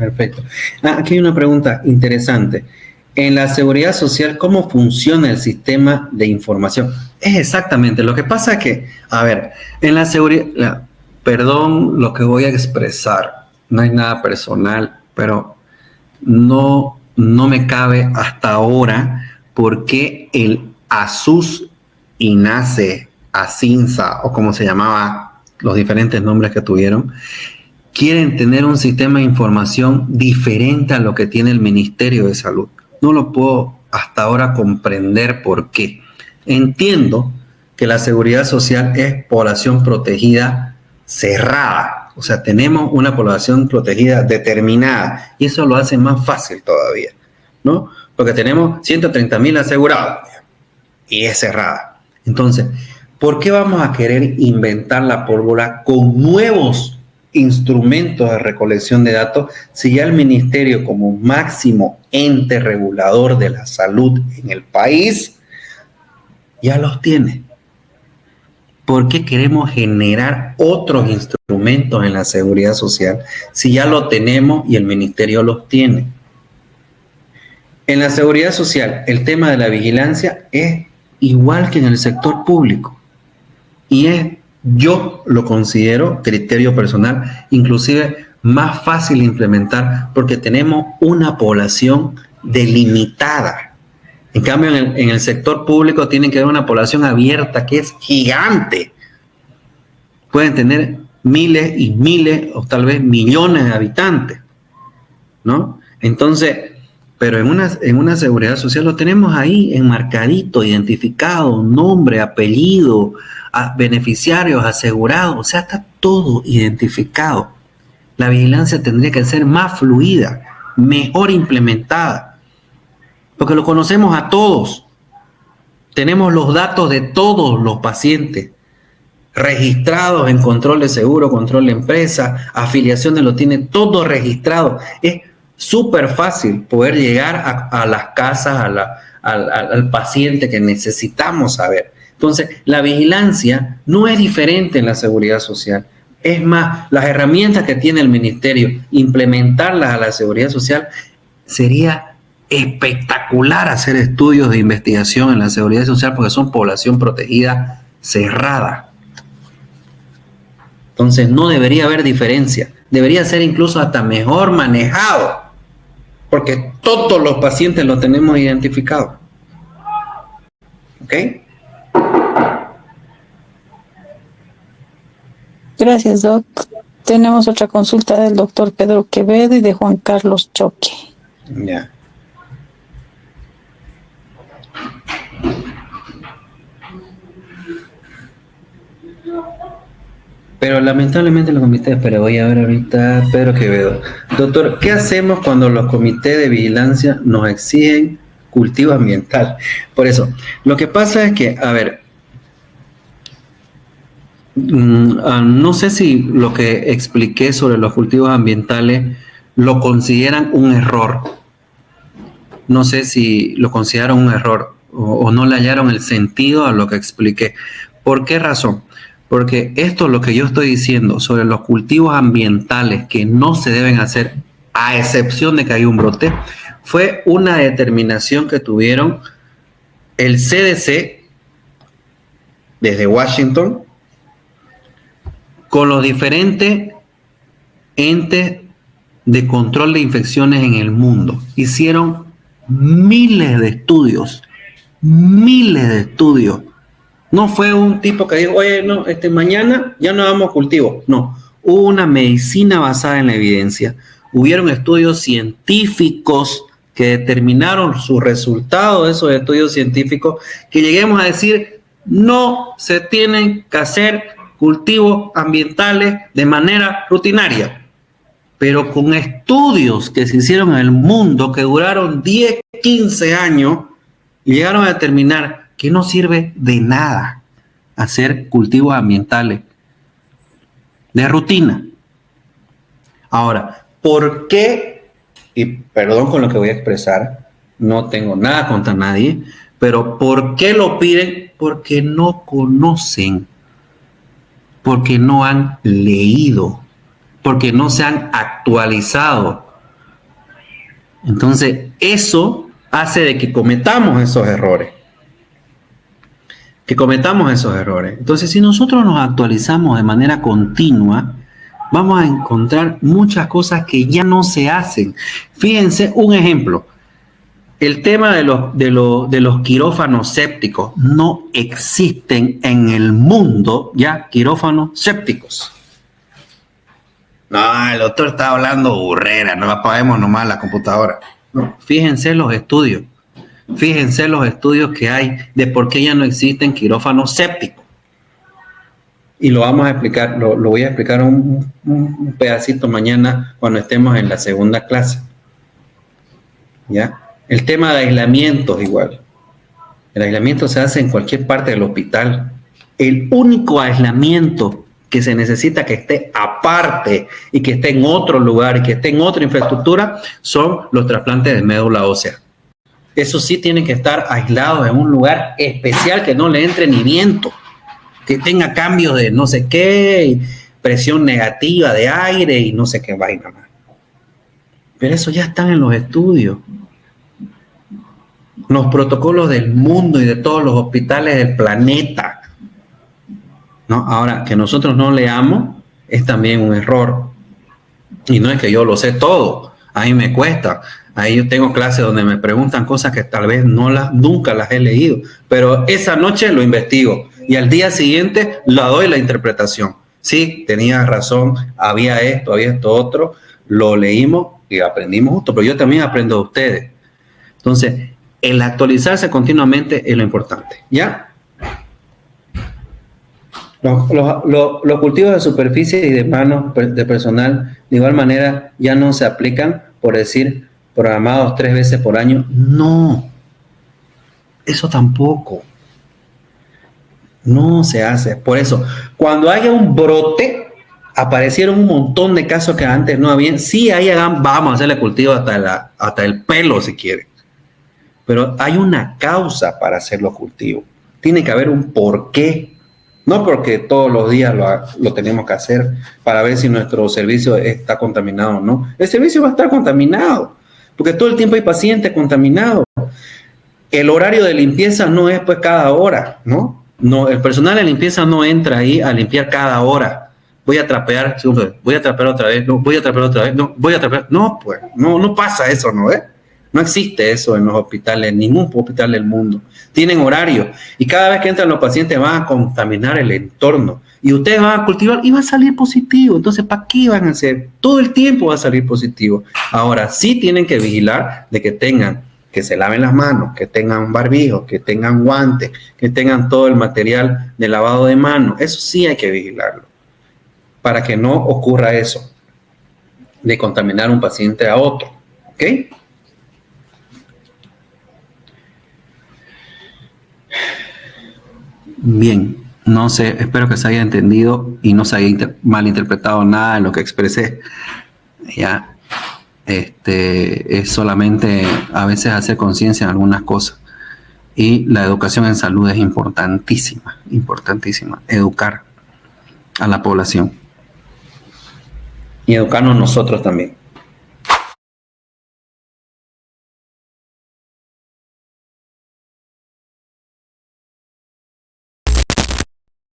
perfecto. Aquí hay una pregunta interesante. En la seguridad social, ¿cómo funciona el sistema de información? Es exactamente, lo que pasa es que, a ver, en la seguridad, perdón lo que voy a expresar, no hay nada personal, pero no me cabe hasta ahora por qué el ASUS, INASE, ASINSA o como se llamaba, los diferentes nombres que tuvieron, quieren tener un sistema de información diferente a lo que tiene el Ministerio de Salud. No lo puedo hasta ahora comprender por qué. Entiendo que la seguridad social es población protegida cerrada. O sea, tenemos una población protegida determinada y eso lo hace más fácil todavía, ¿no? Porque tenemos 130.000 asegurados y es cerrada. Entonces, ¿por qué vamos a querer inventar la pólvora con nuevos instrumentos de recolección de datos si ya el ministerio, como máximo ente regulador de la salud en el país, ya los tiene? ¿Por qué queremos generar otros instrumentos en la seguridad social si ya lo tenemos y el ministerio los tiene? En la seguridad social, el tema de la vigilancia es igual que en el sector público y yo lo considero, criterio personal, inclusive más fácil de implementar porque tenemos una población delimitada. En cambio, en el sector público tienen que haber una población abierta que es gigante. Pueden tener miles y miles o tal vez millones de habitantes, ¿no? Entonces, pero en una seguridad social lo tenemos ahí enmarcadito, identificado, nombre, apellido, beneficiarios, asegurados, o sea, está todo identificado. La vigilancia tendría que ser más fluida, mejor implementada, porque lo conocemos a todos. Tenemos los datos de todos los pacientes registrados en control de seguro, control de empresa, afiliaciones, lo tiene todo registrado. Es súper fácil poder llegar a las casas, al paciente que necesitamos saber. Entonces, la vigilancia no es diferente en la seguridad social. Es más, las herramientas que tiene el ministerio, implementarlas a la seguridad social, sería espectacular hacer estudios de investigación en la seguridad social porque son población protegida cerrada. Entonces, no debería haber diferencia. Debería ser incluso hasta mejor manejado porque todos los pacientes los tenemos identificados. ¿Ok? Gracias, Doc. Tenemos otra consulta del doctor Pedro Quevedo y de Juan Carlos Choque. Ya. Pero lamentablemente los comités, pero voy a ver ahorita Pedro Quevedo. Doctor, ¿qué hacemos cuando los comités de vigilancia nos exigen cultivo ambiental? Por eso, lo que pasa es que, a ver, no sé si lo que expliqué sobre los cultivos ambientales lo consideran un error. No sé si lo consideraron un error o no le hallaron el sentido a lo que expliqué. ¿Por qué razón? Porque esto, lo que yo estoy diciendo sobre los cultivos ambientales que no se deben hacer, a excepción de que hay un brote, fue una determinación que tuvieron el CDC desde Washington con los diferentes entes de control de infecciones en el mundo. Hicieron miles de estudios. No fue un tipo que dijo, oye, no, mañana ya no hagamos cultivo. No, hubo una medicina basada en la evidencia. Hubieron estudios científicos que determinaron sus resultados de esos estudios científicos, que lleguemos a decir, no se tienen que hacer cultivos ambientales de manera rutinaria. Pero con estudios que se hicieron en el mundo, que duraron 10, 15 años, llegaron a determinar que no sirve de nada hacer cultivos ambientales de rutina. Ahora, ¿por qué? Y perdón con lo que voy a expresar, no tengo nada contra nadie, Pero ¿por qué lo piden? Porque no conocen, porque no han leído, porque no se han actualizado. Entonces, eso hace de que cometamos esos errores. Entonces, si nosotros nos actualizamos de manera continua, vamos a encontrar muchas cosas que ya no se hacen. Fíjense un ejemplo. El tema de los quirófanos sépticos. No existen en el mundo ya quirófanos sépticos. No, el doctor está hablando burrera, no apagemos nomás la computadora. No, fíjense los estudios que hay de por qué ya no existen quirófanos sépticos. Y lo vamos a explicar, lo voy a explicar un pedacito mañana cuando estemos en la segunda clase. ¿Ya? El tema de aislamiento es igual. El aislamiento se hace en cualquier parte del hospital. El único aislamiento que se necesita que esté aparte y que esté en otro lugar y que esté en otra infraestructura son los trasplantes de médula ósea. Eso sí tienen que estar aislados en un lugar especial que no le entre ni viento, que tenga cambios de no sé qué, presión negativa de aire y no sé qué vaina más. Pero eso ya están en los estudios. Los protocolos del mundo y de todos los hospitales del planeta. ¿No? Ahora, que nosotros no leamos es también un error. Y no es que yo lo sé todo. A mí me cuesta. Ahí yo tengo clases donde me preguntan cosas que tal vez nunca las he leído. Pero esa noche lo investigo. Y al día siguiente la doy la interpretación. Sí, tenía razón. Había esto otro. Lo leímos y aprendimos justo. Pero yo también aprendo de ustedes. Entonces, el actualizarse continuamente es lo importante. ¿Ya? Los cultivos de superficie y de manos de personal de igual manera ya no se aplican, por decir, programados 3 veces por año. No, eso tampoco. No se hace. Por eso, cuando haya un brote, aparecieron un montón de casos que antes no habían. Sí, ahí vamos a hacerle cultivo hasta el pelo si quieren. Pero hay una causa para hacer los cultivos. Tiene que haber un porqué. No porque todos los días lo tenemos que hacer para ver si nuestro servicio está contaminado o no. El servicio va a estar contaminado, porque todo el tiempo hay pacientes contaminados. El horario de limpieza no es pues cada hora, ¿no? No, el personal de limpieza no entra ahí a limpiar cada hora. Voy a trapear otra vez, no, voy a trapear otra vez, no, voy a trapear. No, pues, no pasa eso, ¿no? No existe eso en los hospitales, en ningún hospital del mundo. Tienen horario y cada vez que entran los pacientes van a contaminar el entorno y ustedes van a cultivar y va a salir positivo. Entonces, ¿para qué van a hacer? Todo el tiempo va a salir positivo. Ahora, sí tienen que vigilar de que se laven las manos, que tengan barbijo, que tengan guantes, que tengan todo el material de lavado de manos. Eso sí hay que vigilarlo para que no ocurra eso de contaminar un paciente a otro. ¿Ok? Bien, no sé, espero que se haya entendido y no se haya malinterpretado nada de lo que expresé. Ya, es solamente a veces hacer conciencia en algunas cosas. Y la educación en salud es importantísima, educar a la población. Y educarnos nosotros también.